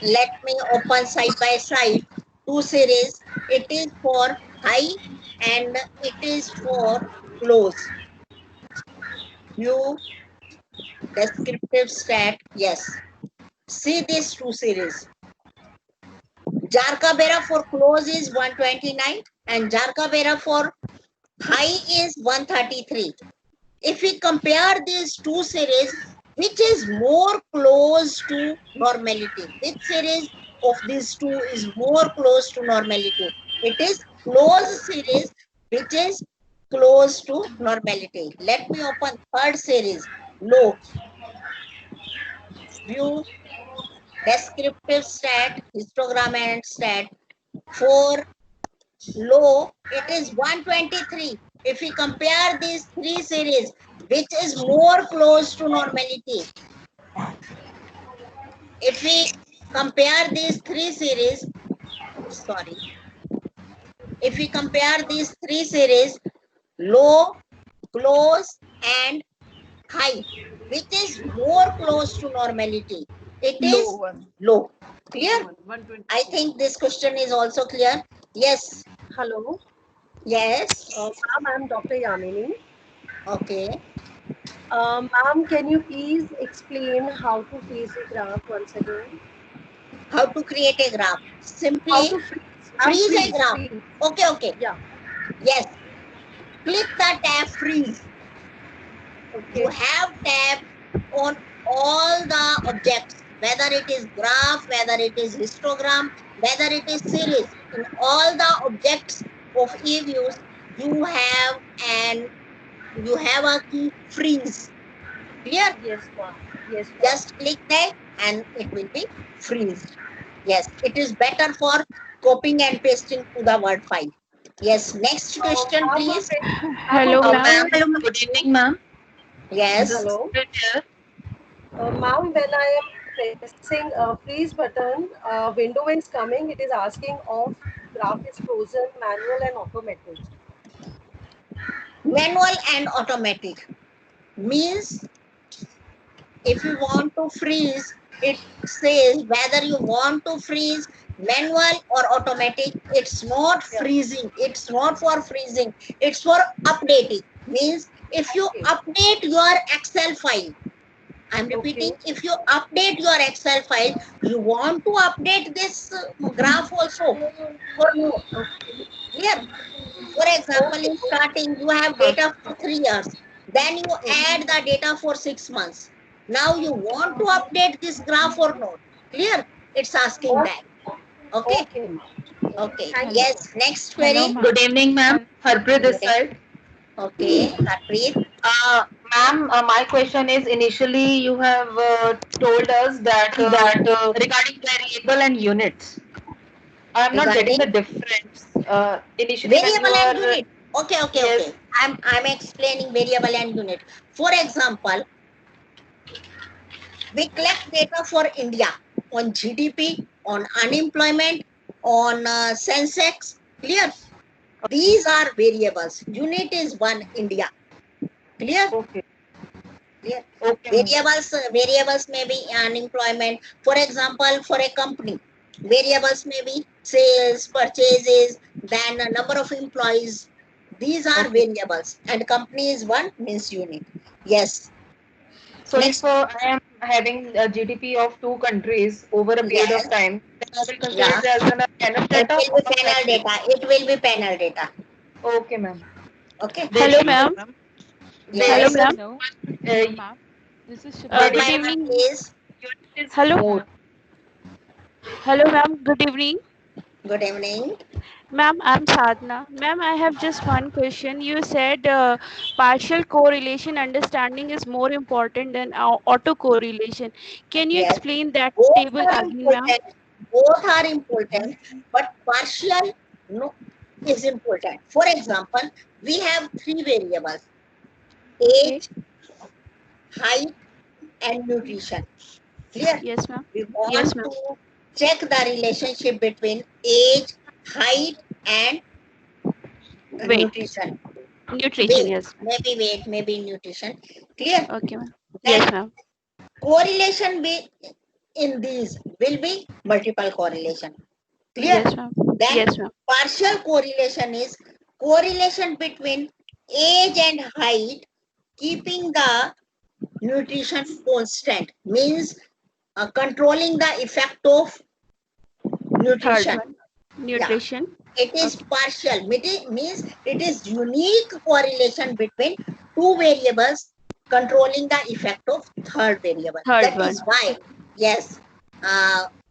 let me open side by side two series. It is for high and it is for close. View descriptive stat. Yes. See these two series. Jarka-Bera for close is 129 and Jarka-Bera for high is 133. If we compare these two series, which is more close to normality? Which series of these two is more close to normality? It is close series which is close to normality. Let me open third series, low. View descriptive stat, histogram and stat. For low, it is 123. If we compare these three series, which is more close to normality? If we compare these three series, sorry. If we compare these three series, low, close and high, which is more close to normality? It is low. Clear? I think this question is also clear. Yes. Hello. Yes. Ma'am, I'm Dr. Yamini. Okay. Ma'am, can you please explain how to freeze a graph once again? How to create a graph? How Simply to freeze a graph. freeze. Okay. Yeah. Yes. Click the tab freeze. Okay. You have tab on all the objects, whether it is graph, whether it is histogram, whether it is series. In all the objects of eviews, you have a key freeze. Clear? Yes, ma'am. Yes, ma'am. Just click that and it will be freezed. Yes, it is better for copying and pasting to the Word file. Yes, next question, please. hello, ma'am. Good evening, ma'am. Yes. Hello. Ma'am, when I am pressing freeze button, window is coming. It is asking of graph is frozen, manual and automatic. Manual and automatic means if you want to freeze, it says whether you want to freeze manual or automatic. It's not freezing. It's not for freezing. It's for updating. Means if you update your Excel file, I'm repeating, if you update your Excel file, you want to update this graph also for you. Here, for example, in starting, you have data for 3 years. Then you add the data for 6 months. Now you want to update this graph or not? Clear? It's asking that. Okay? Okay. Yes. Next query. Good evening, ma'am. Harpreet this side. Okay. Harpreet. Ma'am, my question is initially you have told us that regarding variable and units. I'm not getting Regarding the difference. Initially, when you variable and are unit. Okay, okay, yes, okay. I'm explaining variable and unit. For example, we collect data for India on GDP, on unemployment, on Sensex. Clear? These are variables. Unit is one India. Clear? okay, Clear. okay, ma'am. Variables may be unemployment. For example, for a company, variables may be sales, purchases, then a number of employees. These are Okay. variables, and company is one means unit. Yes. So Next. if I am having a GDP of two countries over a period Yes. of time, then I will consider Yeah. it as an NF It data will be or panel FD. data. It will be panel data. Okay, ma'am. Okay. There Hello, is ma'am. there Hello, Yes. is ma'am. Hello, hello, uh, ma'am. This is there Good is Myra, Shivani. evening. please. unit is Hello. more. Hello, ma'am. Good evening. Good evening. Ma'am, I'm Sadhna. Ma'am, I have just one question. You said partial correlation understanding is more important than auto correlation. Can you Yes. explain that Both table are again, ma'am? important. Both are important, but partial no is important. For example, we have three variables: Okay. age, height, and nutrition. Clear? Yes, ma'am. We Yes, want ma'am. to check the relationship between age, height, and Wait. nutrition. Nutrition. Weight, Yes, ma'am. maybe nutrition. Clear? Okay, ma'am. Then Yes, ma'am. correlation in these will be multiple correlation. Clear? Yes, ma'am. Then Yes, ma'am. partial correlation is correlation between age and height, keeping the nutrition constant, means controlling the effect of Third nutrition. one. Yeah, Nutrition. it is Okay. partial, means it is unique correlation between two variables controlling the effect of third variable. Third That one. is why, yes,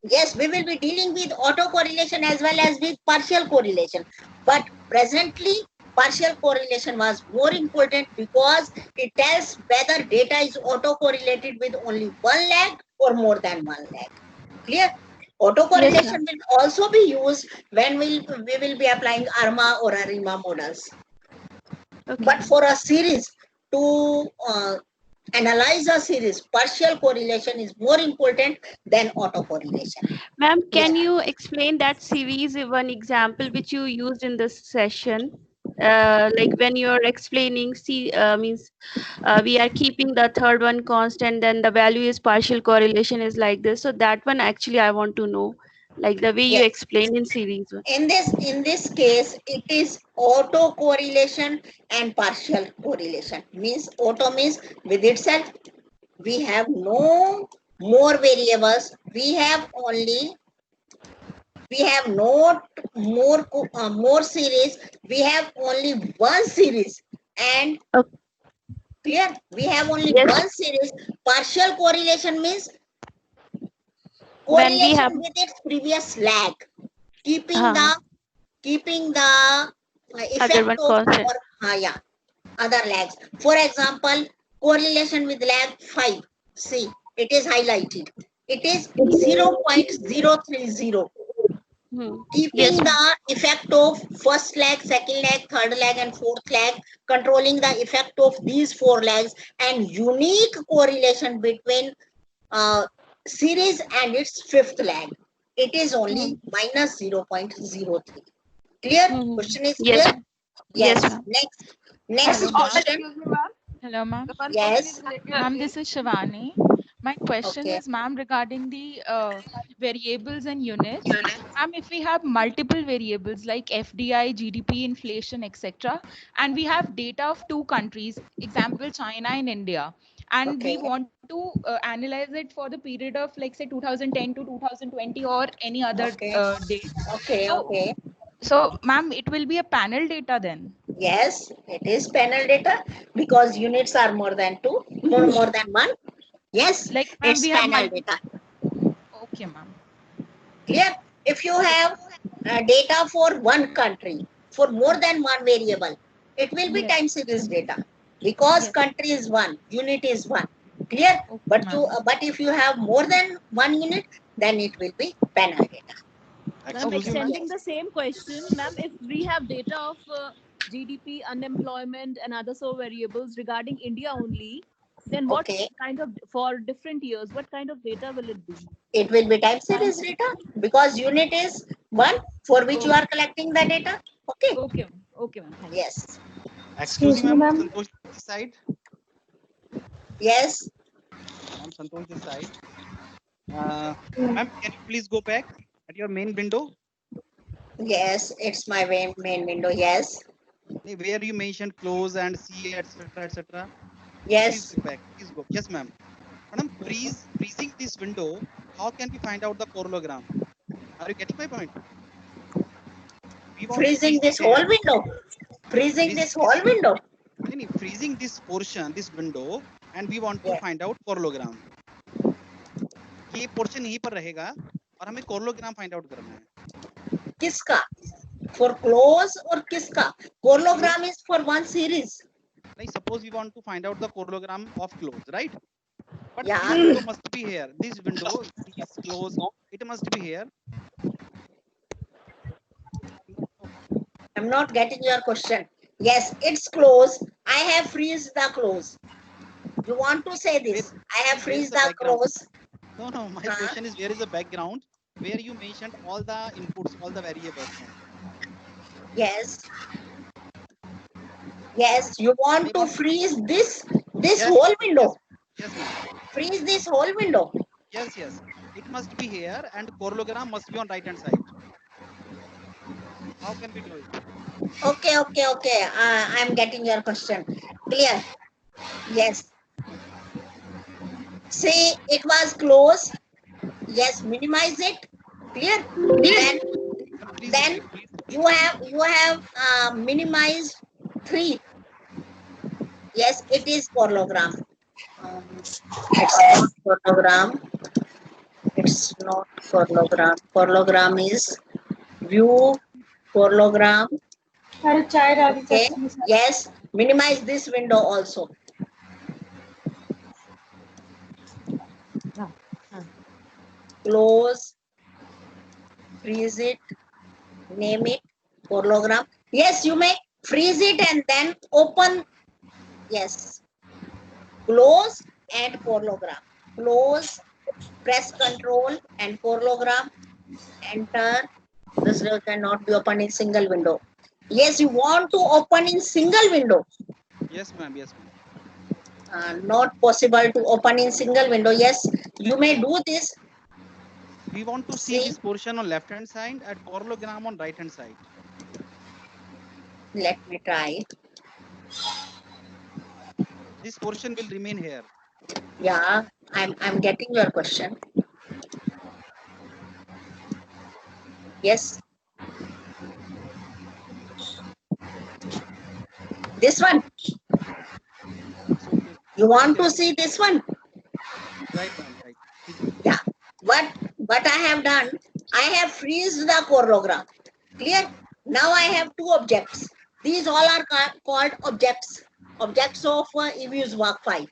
yes, we will be dealing with autocorrelation as well as with partial correlation. But presently, partial correlation was more important because it tells whether data is autocorrelated with only one lag or more than one lag. Clear? Yes, Autocorrelation ma'am. will also be used when we will be applying ARMA or ARIMA models. Okay. But for a series, to analyze a series, partial correlation is more important than autocorrelation. Ma'am, Yes. can you explain that series, one example which you used in this session? Like when you're explaining, see, means we are keeping the third one constant, then the value is partial correlation is like this. So that one actually I want to know, like the way you Yes. explain in series one. In this case, it is autocorrelation and partial correlation. Means auto means with itself. We have no more variables. We have not more series. We have only one series, and Okay. clear, we have only Yes. one series. Partial correlation means When we correlation have with its previous lag, keeping uh, the other effect one of constant. yeah, other lags. For example, correlation with lag 5. See, it is highlighted. It is 0.030. Hmm. Keeping Yes, ma'am. the effect of first lag, second lag, third lag, and fourth lag, controlling the effect of these four lags, and unique correlation between series and its fifth lag. It is only minus 0.03. Clear? Hmm. Question is Yes, clear? ma'am. Yes, Yes. ma'am. Next Hello, ma'am. question. Hello, ma'am. Yes. Ma'am, this is Shivani. My question Okay. is, ma'am, regarding the variables and units. Ma'am, if we have multiple variables like FDI, GDP, inflation, etc., and we have data of two countries, example China and India, and we Okay. want to analyze it for the period of, like, say, 2010 to 2020 or any other Okay. date. Okay. So, Okay. ma'am, it will be a panel data then. Yes, it is panel data because units are more than two, more than one. Yes, Like, ma'am, it's we have panel data. Okay, ma'am. Clear? If you have data for one country, for more than one variable, it will be Yes. time series data. because Yes. country is one, unit is one. Clear? Okay, But ma'am. but if you have more than one unit, then it will be panel data. Ma'am, Excuse me, ma'am. extending the same question, ma'am, if we have data of GDP, unemployment, and other so variables regarding India only, then what Okay. kind of, for different years, what kind of data will it be? It will be time series data because unit is one for which you Okay. are collecting the data. Okay. Okay, ma'am. Okay, ma'am. Thank you. Yes. Excuse me, Excuse me, ma'am. ma'am. Santosh this side. Yes. Ma'am, Santosh this side. Ma'am, can you please go back at your main window? Yes, it's my main window. Yes. Where you mentioned close and see, etc., etc. Yes. Please go back. Please go. Yes, ma'am. Madam, freezing this window, how can we find out the parallelogram? Are you getting my point? We want to Freezing freeze this it here. whole window. Freezing this whole window. Freezing this portion, this window, and we want to Yeah. find out parallelogram. ये portion यहीं पर रहेगा और हमें parallelogram find out करना है. किसका? For close or kiska? Parallelogram is for one series. Like suppose we want to find out the parallelogram of close, right? But Yeah. this window must be here. This window is close. It must be here. I'm not getting your question. Yes, it's close. I have freeze the close. You want to say this? I have Where is freeze the the background? close. No. My question is where is the background? Where you mentioned all the inputs, all the variables. Yes. Yes, you want to freeze this Yes, whole window. Yes, ma'am. Freeze this whole window. Yes. It must be here and parallelogram must be on right hand side. How can we do it? Okay. I'm getting your question. Clear? Yes. See, it was close. Yes, minimize it. Clear? Then you have minimized 3. Yes, it is parallelogram. It's not parallelogram. It's not parallelogram. Parallelogram is view parallelogram. Okay. Yes, minimize this window also. Close, freeze it, name it, parallelogram. Yes, you may freeze it and then open. Yes. Close and parallelogram. Close, press control and parallelogram. Enter. This cannot be opened in single window. Yes, you want to open in single window. Yes, ma'am. Not possible to open in single window. Yes, you may do this. We want to see this portion on left hand side and parallelogram on right hand side. Let me try. This portion will remain here. Yeah, I'm getting your question. Yes. This one. You want to see this one? Right, ma'am. Right. Yeah. What I have done, I have freezed the parallelogram. Clear? Now I have 2 objects. These all are called objects. Objects of eviews work 5.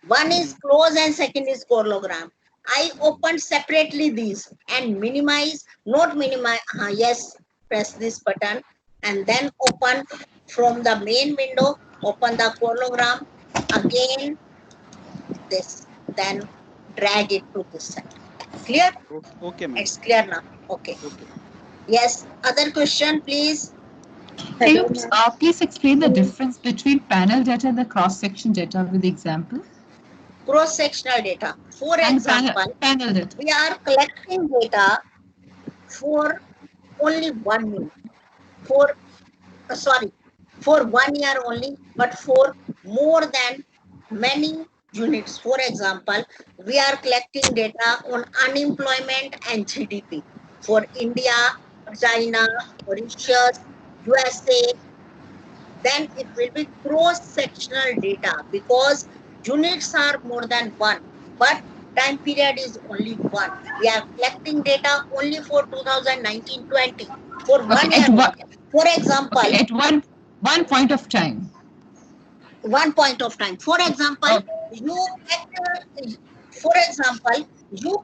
One is close and second is parallelogram. I opened separately these and minimize, not minimize. Yes, press this button and then open from the main window, open the parallelogram, again this, then drag it to this side. Clear? Okay, ma'am. It's clear now. Okay. Yes. Other question, please. Can you please explain the difference between panel data and the cross-section data with the example? Cross-sectional data. For example, panel data. we are collecting data for only 1 minute. For 1 year only, but for more than many units. For example, we are collecting data on unemployment and GDP for India, China, Mauritius, USA. Then it will be cross-sectional data because units are more than 1, but time period is only 1. We are collecting data only for 2019-20 for 1 year. For example, at one point of time. one point of time. For example, you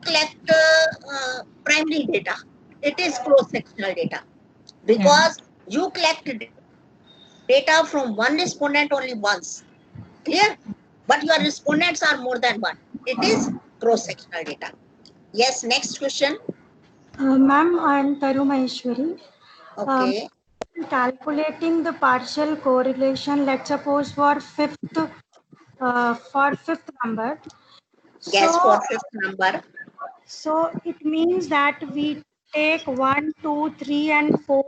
collect primary data. It is cross-sectional data because you collect data from one respondent only once. Clear? But your respondents are more than one. It is cross-sectional data. Yes, next question. Ma'am, I am Taru Maheshwari. Okay. Calculating the partial correlation, let's suppose for fifth number. Yes, So, for fifth number. So it means that we take 1, 2, 3, and 4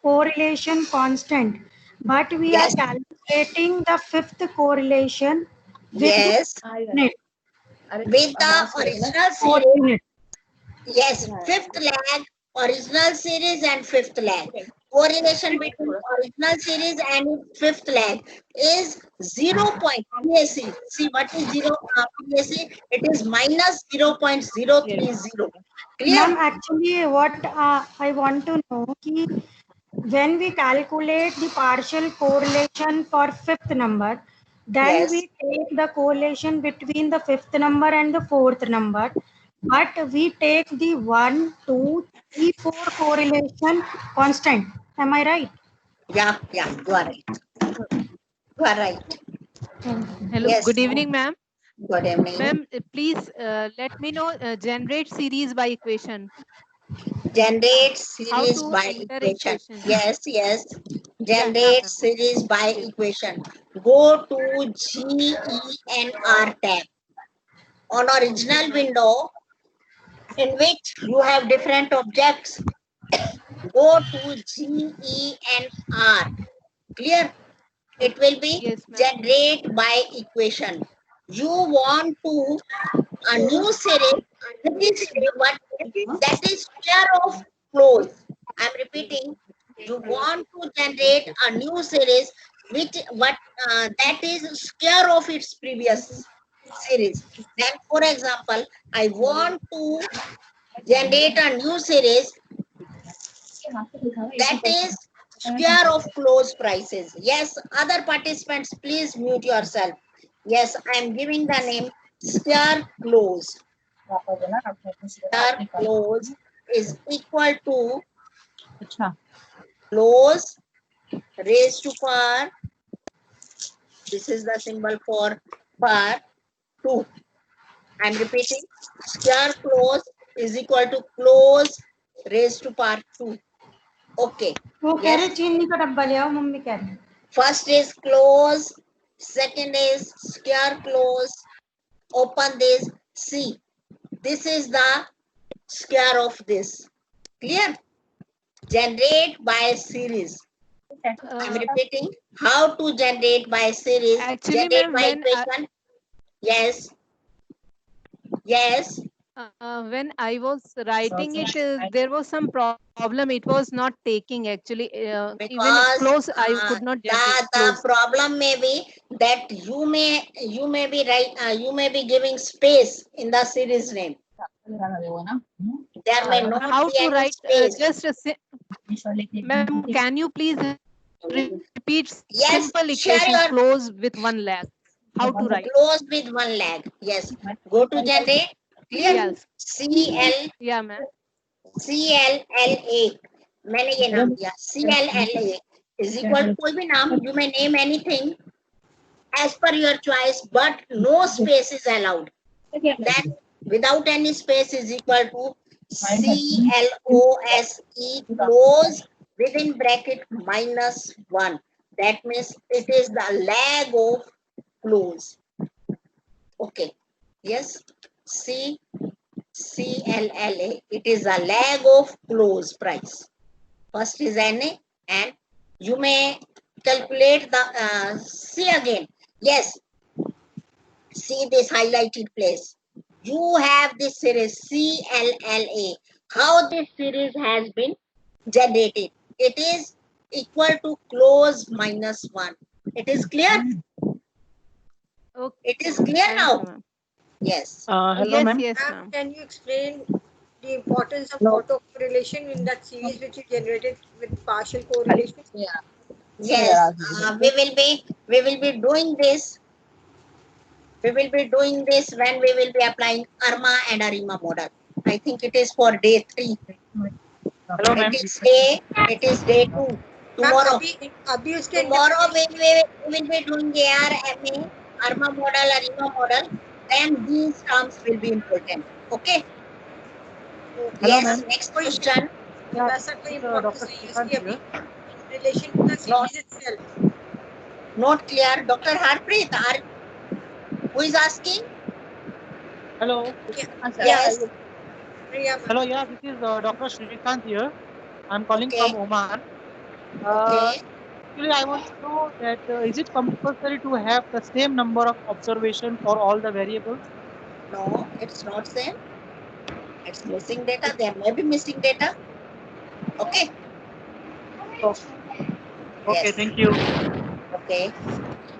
correlation constant, but we are Yes. calculating the fifth correlation with Yes. unit. With the original series. Yes, fifth lag, original series and fifth lag. Correlation between original series and fifth lag is 0. PAC. See what is 0 PAC? It is minus 0.030. Clear? Ma'am, actually, what I want to know is when we calculate the partial correlation for fifth number, then Yes. we take the correlation between the fifth number and the fourth number, but we take the 1, 2, 3, 4 correlation constant. Am I right? Yeah, you are right. You are right. Hello, Yes. good evening, ma'am. Good evening. Ma'am, please let me know generate series by equation. Generate How series to by enter equation. equation. Yes, yes. Yeah, Generate ma'am. series by equation. Go to GENR tab. On original window in which you have different objects, go to GENR. Clear? It will be generate by equation. You want to a new series. This is what that is square of close. I'm repeating. You want to generate a new series which that is square of its previous series. Then, for example, I want to generate a new series that is square of close prices. Yes, other participants, please mute yourself. Yes, I am giving the name square close. Square close is equal to close raised to power. This is the symbol for power 2. I am repeating. Square close is equal to close raised to power 2. Okay. Yes. First is close. Second is square close. Open this. See. This is the square of this. Clear? Generate by series. I'm repeating. How to generate by series? Actually, Generate ma'am, by equation. Yes. Yes. When I was writing it, there was some problem. It was not taking actually. Even Because close, I could not generate the close. problem may be that you may be right. You may be giving space in the series name. There may not How be to any write space. just a ma'am, can you please repeat Yes, simple share equation your close with one lag? How to write? close with one lag. Yes. Go to generate. Clear? Yes. Yeah, ma'am. CLLA. मैंने ये नाम दिया CLLA is equal to कोई भी नाम, you may name anything as per your choice, but no space is allowed. Then without any space is equal to CLOSE close within bracket -1. That means it is the lag of close. Okay. Yes. CLLA. It is a lag of close price. First is NA, and you may calculate the see again. Yes. See this highlighted place. You have this series CLLA. How this series has been generated? It is equal to close -1. It is clear? Okay. It is clear now? Yes. Hello, yes, ma'am. Yes, ma'am. Can you explain the importance of autocorrelation in that series which you generated with partial correlation? Yeah. Yes, we will be doing this. We will be doing this when we will be applying ARMA and ARIMA model. I think it is for day 3. Hello, ma'am. It is day 2. Tomorrow. Tomorrow we will be doing ARMA, ARMA model, ARIMA model. Then these terms will be important. Okay. Hello, Yes. ma'am. Next question. Yeah, this is Dr. Srikanth here. relation to the series itself. Not clear. Dr. Harpreet, who is asking? Hello. Yes. Hello, yeah, this is Dr. Srikanth here. I'm calling Okay. from Oman. Okay. Actually, I want to know that is it compulsory to have the same number of observation for all the variables? No, it's not same. It's missing data. There may be missing data. Okay. Okay, Yes. thank you. Okay.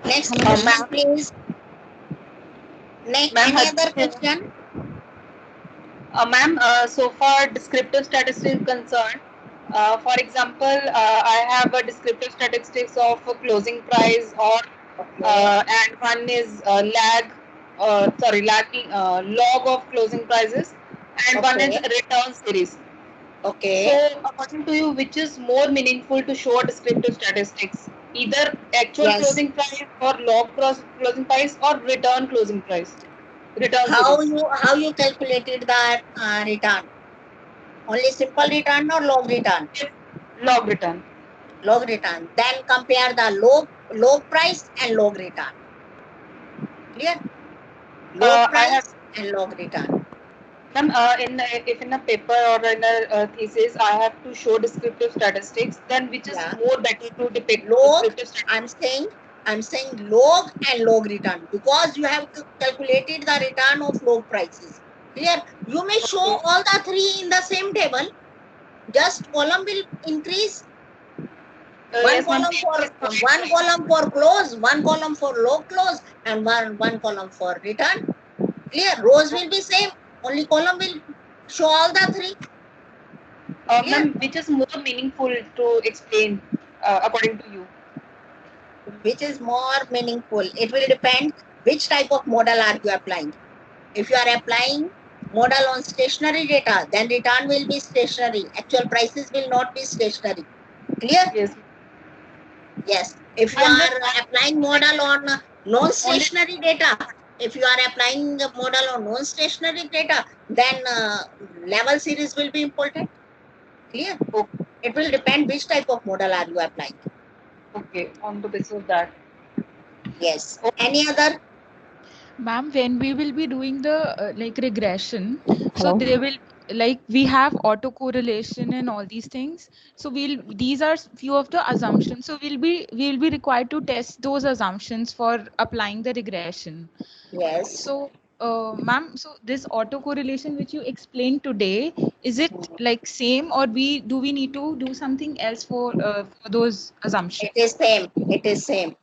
Next Hello, question, ma'am. please. Next, Ma'am, any other question? Ma'am, so far descriptive statistics is concerned, for example, I have a descriptive statistics of a closing price or and one is log of closing prices and one is Okay. return series. Okay. So according to you, which is more meaningful to show descriptive statistics? Either actual Yes. closing price or closing price or return closing price? Return How series. you calculated that return? Only simple return or log return? Log return. Log return. Then compare the log price and log return. Clear? Log price and log return. Ma'am, if in a paper or in a thesis, I have to show descriptive statistics, then which is more better to depict Log. descriptive statistics? I'm saying log and log return because you have calculated the return of log prices. Clear? You may show all the 3 in the same table. Just column will increase. One column for close, one column for log close, and one column for return. Clear? Rows will be same. Only column will show all the 3. Ma'am, which is more meaningful to explain according to you? Which is more meaningful? It will depend which type of model are you applying. If you are applying model on stationary data, then return will be stationary. Actual prices will not be stationary. Clear? Yes. Yes. If you are applying model on non-stationary data, then level series will be important. Clear? It will depend which type of model are you applying. Okay, on the basis of that. Yes. Any other? Ma'am, when we will be doing the like regression, so they will like we have autocorrelation and all these things. So these are few of the assumptions. So we'll be required to test those assumptions for applying the regression. Yes. So ma'am, so this autocorrelation which you explained today, is it like same or do we need to do something else for those assumptions? It is same. It is same.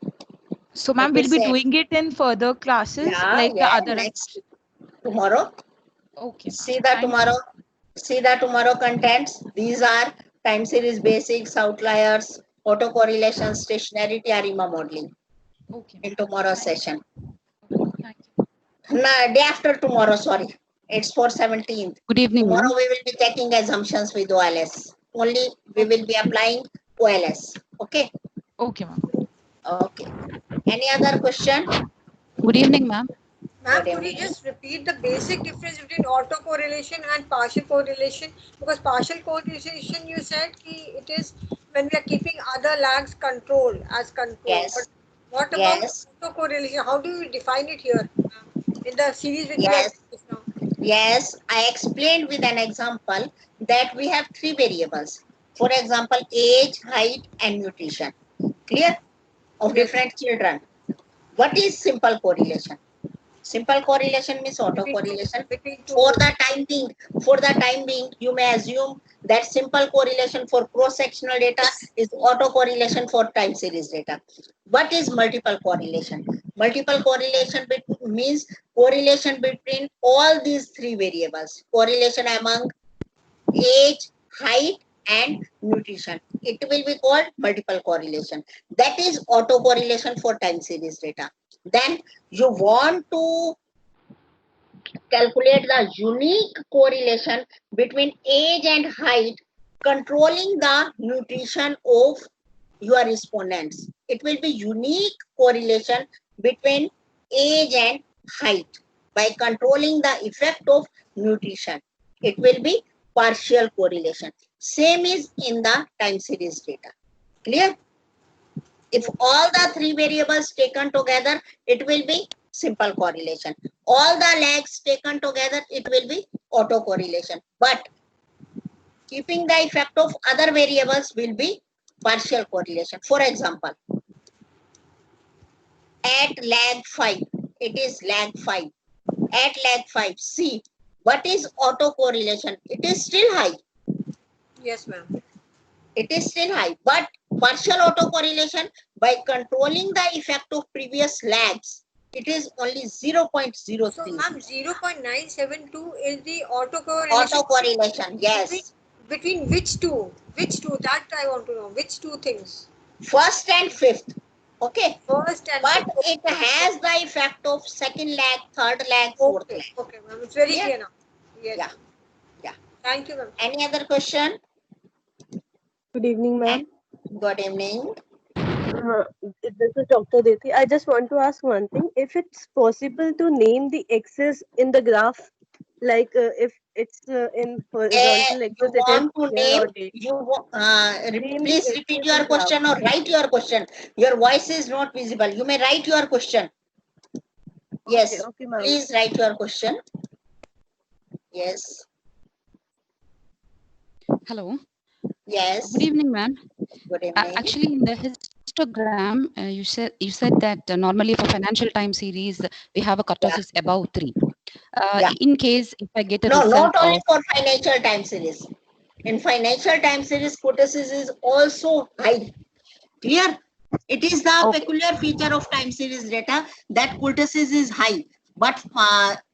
So ma'am, we'll be doing it in further classes like the other next tomorrow. Okay. See the tomorrow contents. These are time series basics, outliers, autocorrelation, stationarity, ARIMA modeling. Okay. In tomorrow's session. Thank you. No, day after tomorrow, sorry. It's for 17th. Good evening, Tomorrow ma'am. we will be checking assumptions with OLS. Only we will be applying OLS. Okay? Okay, ma'am. Okay. Any other question? Good evening, ma'am. Ma'am, could you just repeat the basic difference between autocorrelation and partial correlation? Because partial correlation, you said it is when we are keeping other lags control as control. Yes. But what about Yes. autocorrelation? How do you define it here in the series which Yes. we have now? Yes, I explained with an example that we have 3 variables. For example, age, height, and nutrition. Clear? Of different children. What is simple correlation? Simple correlation means autocorrelation. For the time being, you may assume that simple correlation for cross-sectional data is autocorrelation for time series data. What is multiple correlation? Multiple correlation means correlation between all these 3 variables. Correlation among age, height, and nutrition. it will be called multiple correlation. That is autocorrelation for time series data. Then you want to calculate the unique correlation between age and height, controlling the nutrition of your respondents. It will be unique correlation between age and height by controlling the effect of nutrition. It will be partial correlation. Same is in the time series data. Clear? If all the three variables taken together, it will be simple correlation. All the lags taken together, it will be autocorrelation. But keeping the effect of other variables will be partial correlation. For example, at lag 5, it is lag 5. At lag 5, see, what is autocorrelation? It is still high. Yes, ma'am. It is still high, but partial autocorrelation, by controlling the effect of previous lags, it is only 0.03. So, ma'am, 0.972 is the autocorrelation. Autocorrelation, yes. Between which two? Which two? That I want to know. Which two things? First and fifth. Okay. First and but fifth. it has the effect of second lag, third lag, fourth lag. Okay, ma'am. It's very Yeah. clear now. Yes. Yeah. Yeah. Thank you, ma'am. Any other question? Good evening, ma'am. Good evening. This is Dr. Deti. I just want to ask one thing. If it's possible to name the axis in the graph, like if it's in horizontal axis, You it is want to year name, or date. Name please the repeat axis your in question or write your question. Your voice is not visible. You may write your question. Yes. Okay, ma'am. Please write your question. Yes. Hello. Yes. Good evening, ma'am. Good evening. Actually, in the histogram, you said that normally for financial time series we have a cutoff is above 3. In case if I get a No, result not only of for financial time series. In financial time series, kurtosis is also high. Clear? It is the peculiar feature of time series data that kurtosis is high. But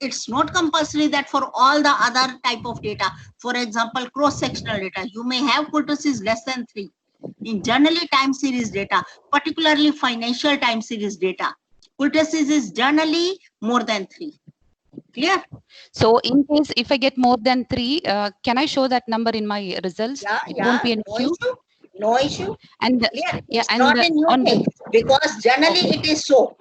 it's not compulsory that for all the other type of data, for example, cross-sectional data, you may have kurtosis less than 3. In generally time series data, particularly financial time series data, kurtosis is generally more than 3. Clear? so in case if I get more than 3, can I show that number in my results? It won't be an No issue. issue. No issue. And Clear? yeah, It's and not a new on thing the because generally it is so.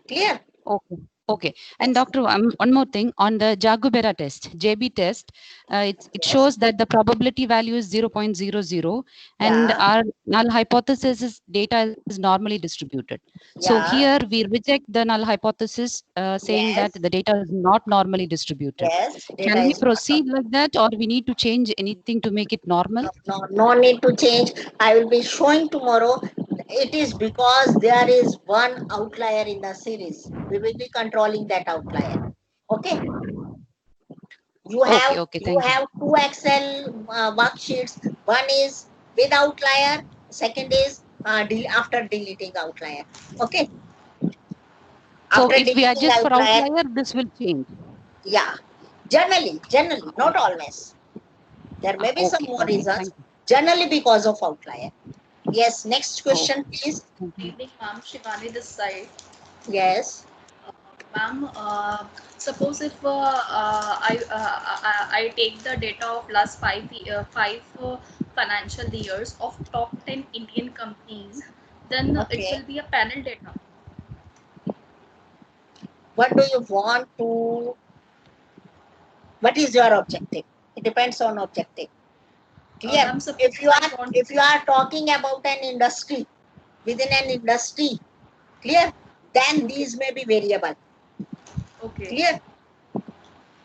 Clear? Okay. Okay. And doctor, one more thing on the Jagubera test, JB test, it shows that the probability value is 0.00 and Yeah. our null hypothesis is data is normally distributed. So Yeah. here we reject the null hypothesis saying Yes. that the data is not normally distributed. Yes. Data Can we is not proceed like that or we need to change anything to make it normal? no need to change. I will be showing tomorrow. It is because there is one outlier in the series. We will be controlling that outlier. Okay. You have Okay. Thank you. two Excel worksheets. One is with outlier. Second is after deleting outlier. Okay. So After if we deleting adjust for outlier, outlier, this will change. yeah. Generally, not always. There may be some more reasons. Thank you. Generally because of outlier. Yes. Next question, please. Good evening, ma'am. Shivani this side. Yes. Ma'am, suppose if I take the data of last five financial years of top 10 Indian companies, then it Okay. will be a panel data. What do you want to? What is your objective? It depends on objective. Clear? Ma'am, If you are talking about an industry, within an industry, clear? Then these may be variable. Okay. Clear?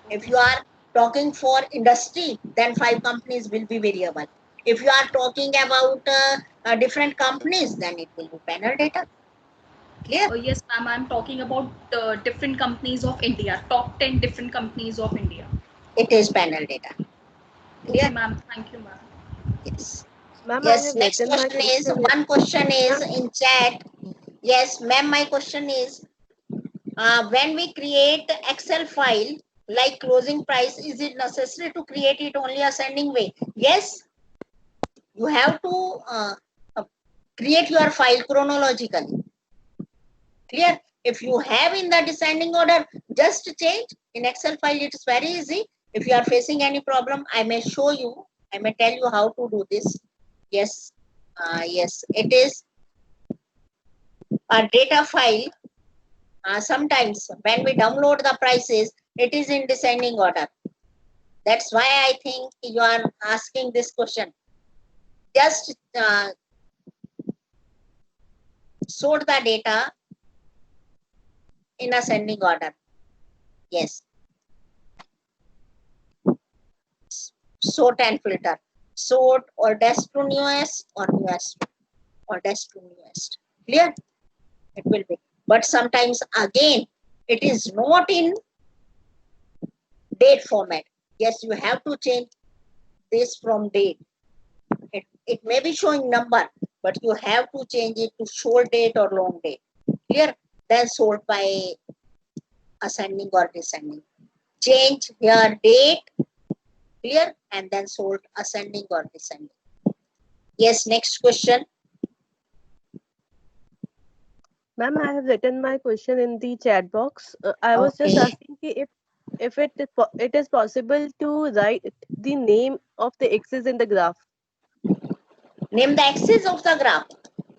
If you are talking for industry, then 5 companies will be variable. If you are talking about different companies, then it will be panel data. Clear? Oh yes, ma'am. I'm talking about different companies of India, top 10 different companies of India. It is panel data. Clear? Okay, ma'am. Thank you, ma'am. Yes. Ma'am, I Yes. have Next written my question is question. one question is in chat. Yes, ma'am. My question is when we create Excel file like closing price, is it necessary to create it only ascending way? Yes. You have to create your file chronologically. Clear? If you have in the descending order, just change. In Excel file, it is very easy. If you are facing any problem, I may show you. I may tell you how to do this. Yes, yes, it is a data file. Sometimes when we download the prices, it is in descending order. That's why I think you are asking this question. Just sort the data in ascending order. Yes. Sort and filter. Sort or dash to newest or newest or dash to newest. Clear? It will be. But sometimes again, it is not in date format. Yes, you have to change this from date. It may be showing number, but you have to change it to short date or long date. Clear? Then sort by ascending or descending. Change your date. Clear? And then sort ascending or descending. Yes, next question. Ma'am, I have written my question in the chat box. I was just Okay. asking if it is possible to write the name of the axis in the graph. Name the axis of the graph.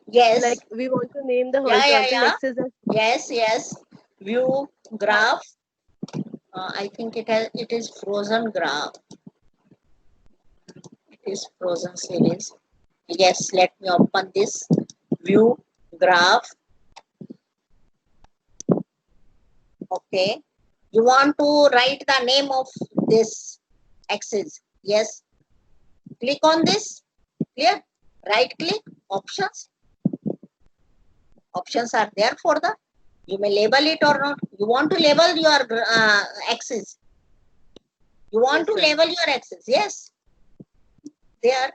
Yes. Like we want to name the Yeah, horizontal axis as Yes, yes. View graph. I think it is frozen graph. It is frozen series. Yes, let me open this view graph. Okay. You want to write the name of this axis. Yes. Click on this. Clear? Right click. Options. Options are there for the. You may label it or not. You want to label your axis. You want to label your axis. Yes. There.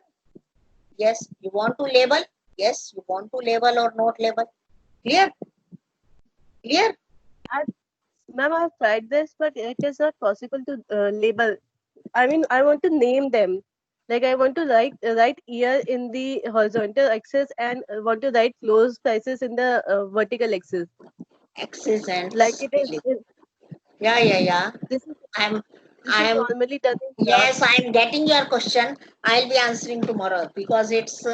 Yes. You want to label. Yes. You want to label or not label. Clear? Clear? Ma'am, I have tried this, but it is not possible to label. I mean, I want to name them. Like I want to write year in the horizontal axis and want to write close prices in the vertical axis. Axis and Like it is. Yeah. This is I'm normally done in Yes, graphs. I'm getting your question. I'll be answering tomorrow because it's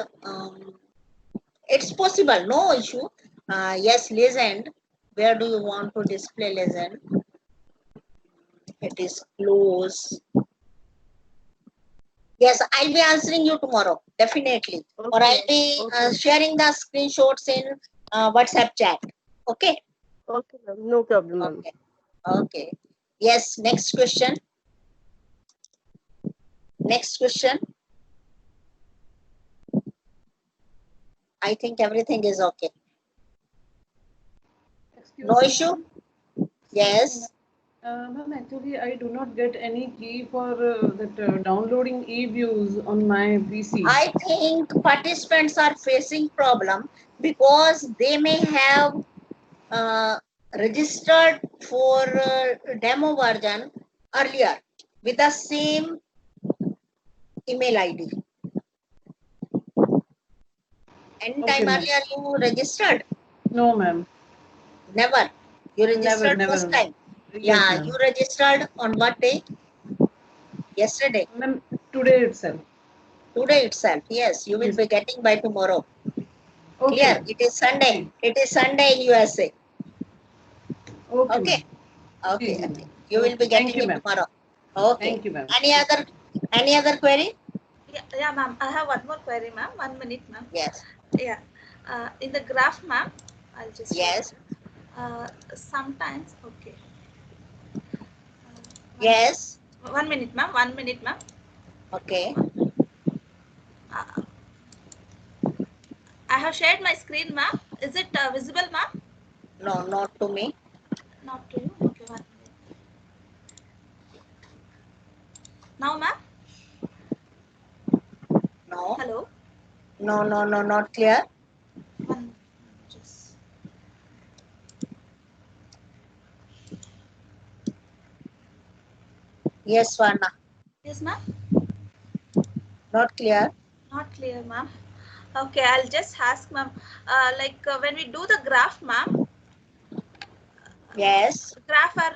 possible. No issue. Yes, legend. Where do you want to display legend? It is close. Yes, I'll be answering you tomorrow, definitely. Or I'll be sharing the screenshots in WhatsApp chat. Okay? Okay, ma'am. No problem, ma'am. Okay. Okay. Yes, next question. Next question. I think everything is okay. No issue? Yes. Ma'am, actually, I do not get any key for downloading eviews on my PC. I think participants are facing problem because they may have registered for demo version earlier with the same email ID. Anytime earlier you registered? No, ma'am. Never. You registered Never. first time? Yes, Yeah, ma'am. you registered on what day? Yesterday? Ma'am, today itself. Today itself, yes. You will be getting by tomorrow. Okay. Clear? It is Sunday. It is Sunday in USA. Okay. Okay. You will be getting it tomorrow. Okay. Thank you, ma'am. Any other query? Yeah, ma'am. I have one more query, ma'am. 1 minute, ma'am. Yes. Yeah. In the graph, ma'am, I'll just. Yes. Sometimes, okay. Yes. 1 minute, ma'am. 1 minute, ma'am. Okay. I have shared my screen, ma'am. Is it visible, ma'am? No, not to me. Not to you. Okay, 1 minute. Now, ma'am. No. Hello. No, not clear. Just. Yes, Swarna. Yes, ma'am. Not clear. Not clear, ma'am. Okay, I'll just ask, ma'am. When we do the graph, ma'am. Yes. Graph are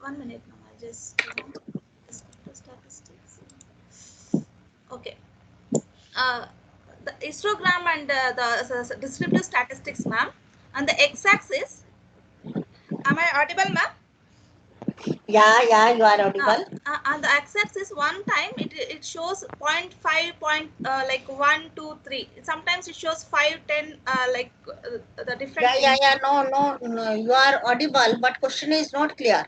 one minute, ma'am. I'll just descriptive statistics. Okay. The histogram and the descriptive statistics, ma'am. And the x-axis. Am I audible, ma'am? Yeah, you are audible. On the x-axis, one time it shows 0.5 like 1 2 3. Sometimes it shows 5 10 the different things. Yeah. No. You are audible, but question is not clear.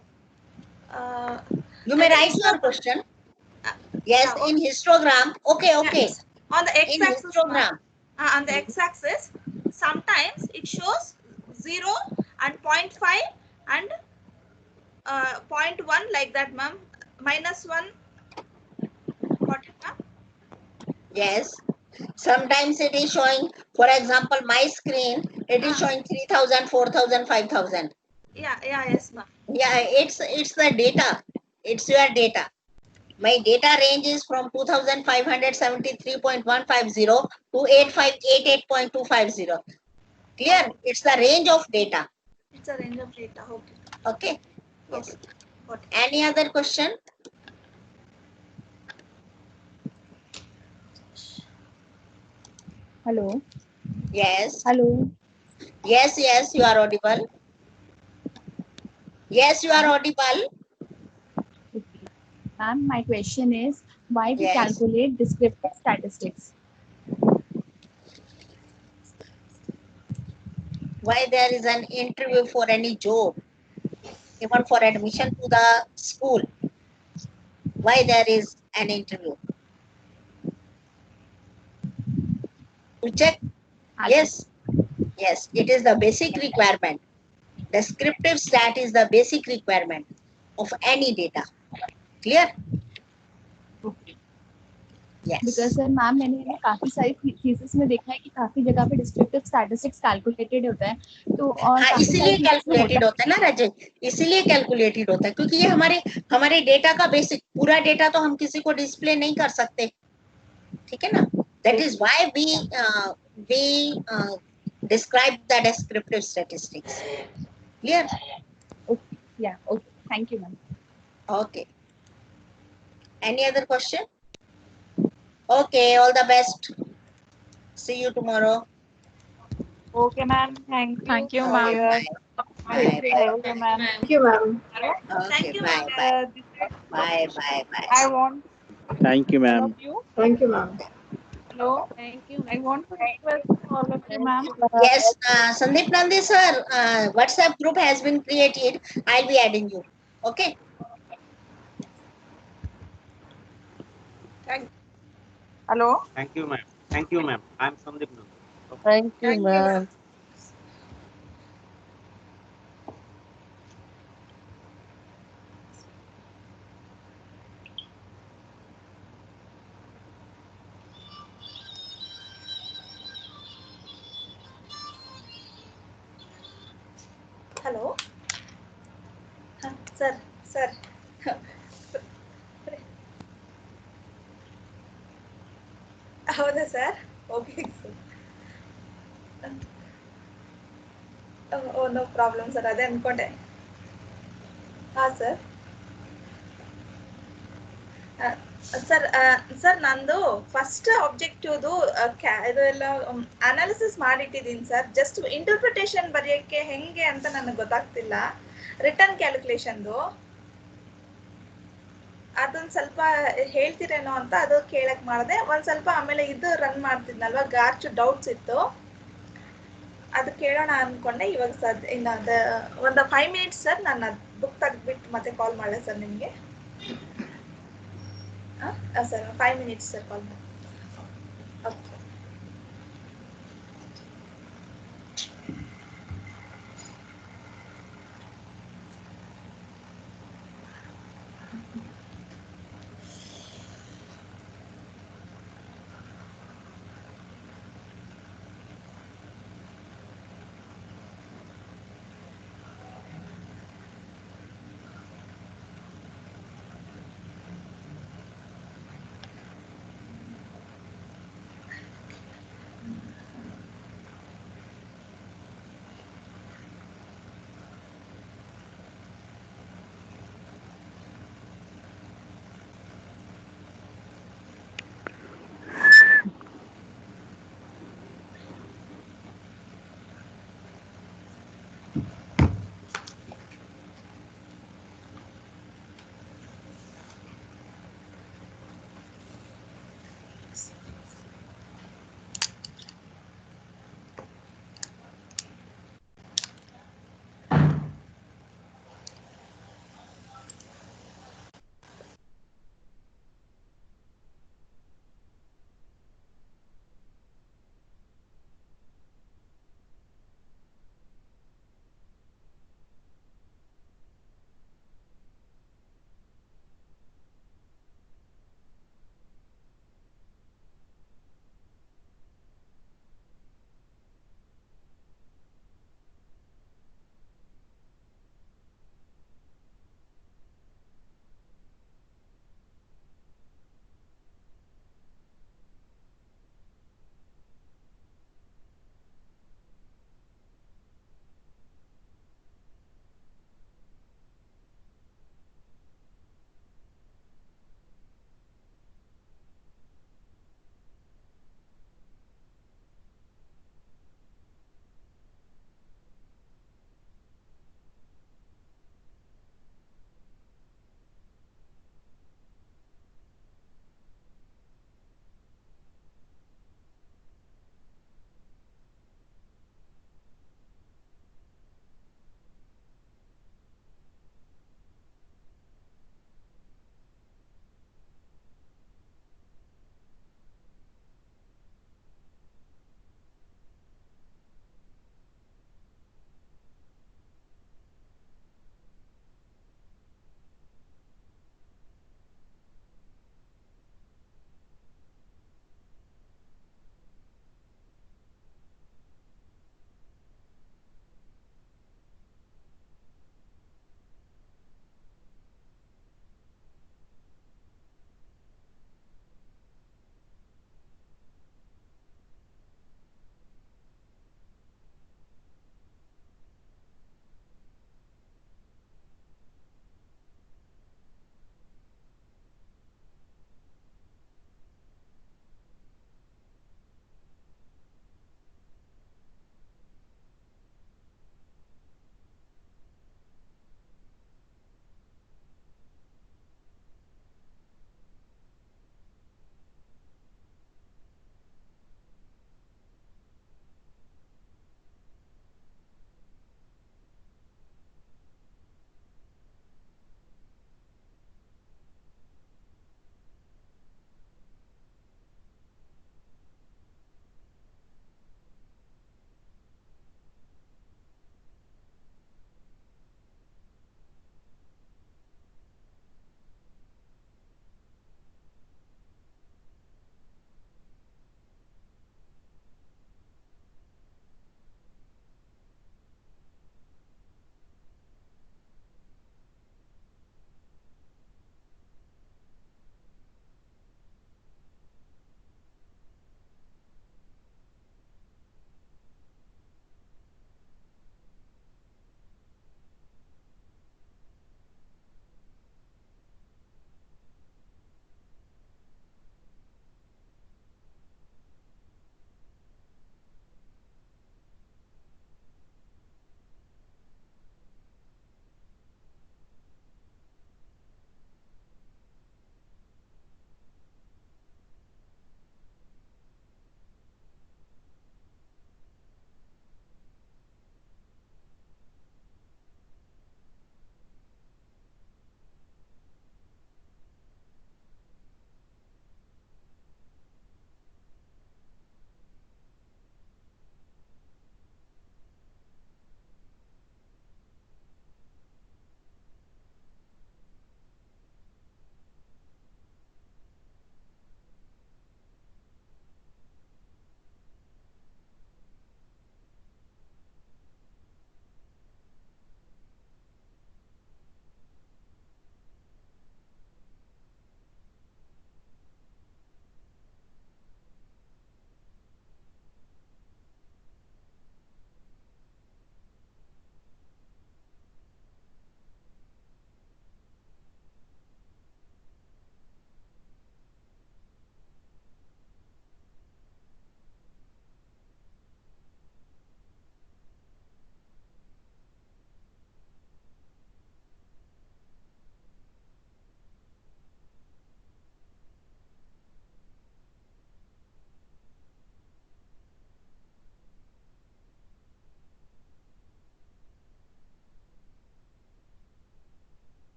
You may write your question. Yes, yeah, in histogram. Okay. Yes. On the x-axis, histogram. On the x-axis, sometimes it shows 0 and 0.5 and 0.1 like that, ma'am. -1. Got it, ma'am? Yes. Sometimes it is showing, for example, my screen, it is showing 3,000, 4,000, 5,000. Yes, ma'am. Yeah, it's the data. It's your data. My data range is from 2,573.150 to 8,588.250. Clear? It's the range of data. It's a range of data. Okay. Okay. Yes. Okay. Any other question? Hello. Yes. Hello. Yes, you are audible. Yes, you are audible. Ma'am, my question is why we Yes. calculate descriptive statistics? Why there is an interview for any job, even for admission to the school? Why there is an interview? To check? Yes, it is the basic requirement. Descriptive stat is the basic requirement of any data. Clear? Yes. Because sir ma'am मैंने ना काफी सारी thesis में देखा है कि काफी जगह पे डिस्क्रिप्टिव स्टैटिस्टिक्स कैलकुलेटेड होता है तो और हाँ, इसीलिए कैलकुलेटेड होता है ना रजत, इसीलिए कैलकुलेटेड होता है क्योंकि ये हमारे डेटा का बेसिक, पूरा डेटा तो हम किसी को डिस्प्ले नहीं कर सकते, ठीक है ना? That is why we describe the descriptive statistics. Clear? Okay. Yeah. Okay. Thank you, ma'am. Okay. Any other question? Okay. All the best. See you tomorrow. Okay, ma'am. Thank you, ma'am. Bye. Thank you, ma'am. Thank you, ma'am. Okay. Bye. Bye. I want Thank you, all ma'am. of you. Thank you, ma'am. Hello. Thank you. I want to request all of you, ma'am. Yes, Sandeep Nandi sir, WhatsApp group has been created. I'll be adding you. Okay. Hello. Thank you, ma'am. Thank you, ma'am. I'm Sandeep Nandi. Okay. Thank you, ma'am. Hello. Sir. ಹೌದಾ sir? Okay sir. No problem sir, ಅದೇ ಅನ್ಕೊಂಡೆ. ಹಾಂ sir. Sir ನಂದು first ಆಬ್ಜೆಕ್ಟಿವ್ದು ಇದೆಲ್ಲ analysis ಮಾಡಿಟ್ಟಿದ್ದೀನಿ ಸರ್. Just interpretation ಬರೆಯೋಕ್ಕೆ ಹೆಂಗೆ ಅಂತ ನನಗೆ ಗೊತ್ತಾಗ್ತಿಲ್ಲ. ರಿಟರ್ನ್ ಕ್ಯಾಲ್ಕುಲೇಷನ್ದು ಅದೊಂದು ಸ್ವಲ್ಪ ಹೇಳ್ತೀರೇನೋ ಅಂತ ಅದು ಕೇಳಕ್ ಮಾಡಿದೆ. ಒಂದು ಸ್ವಲ್ಪ ಆಮೇಲೆ ಇದು ರನ್ ಮಾಡ್ತಿದ್ನಲ್ವ, ಗಾರ್ಚು ಡೌಟ್ಸ್ ಇತ್ತು, ಅದು ಕೇಳೋಣ ಅಂದ್ಕೊಂಡೆ. ಇವಾಗ ಇನ್ನು ಒಂದು 5 ಮಿನಿಟ್ಸ್ ಸರ್, ನಾನು ಅದು ಬುಕ್ ತೆಗೆದ್ಬಿಟ್ಟು ಮತ್ತೆ ಕಾಲ್ ಮಾಡಿದೆ ಸರ್ ನಿಮಗೆ. ಸರ್ 5 ಮಿನಿಟ್ಸ್ ಸರ್, ಕಾಲ್ ಮಾಡಿ. ಓಕೆ.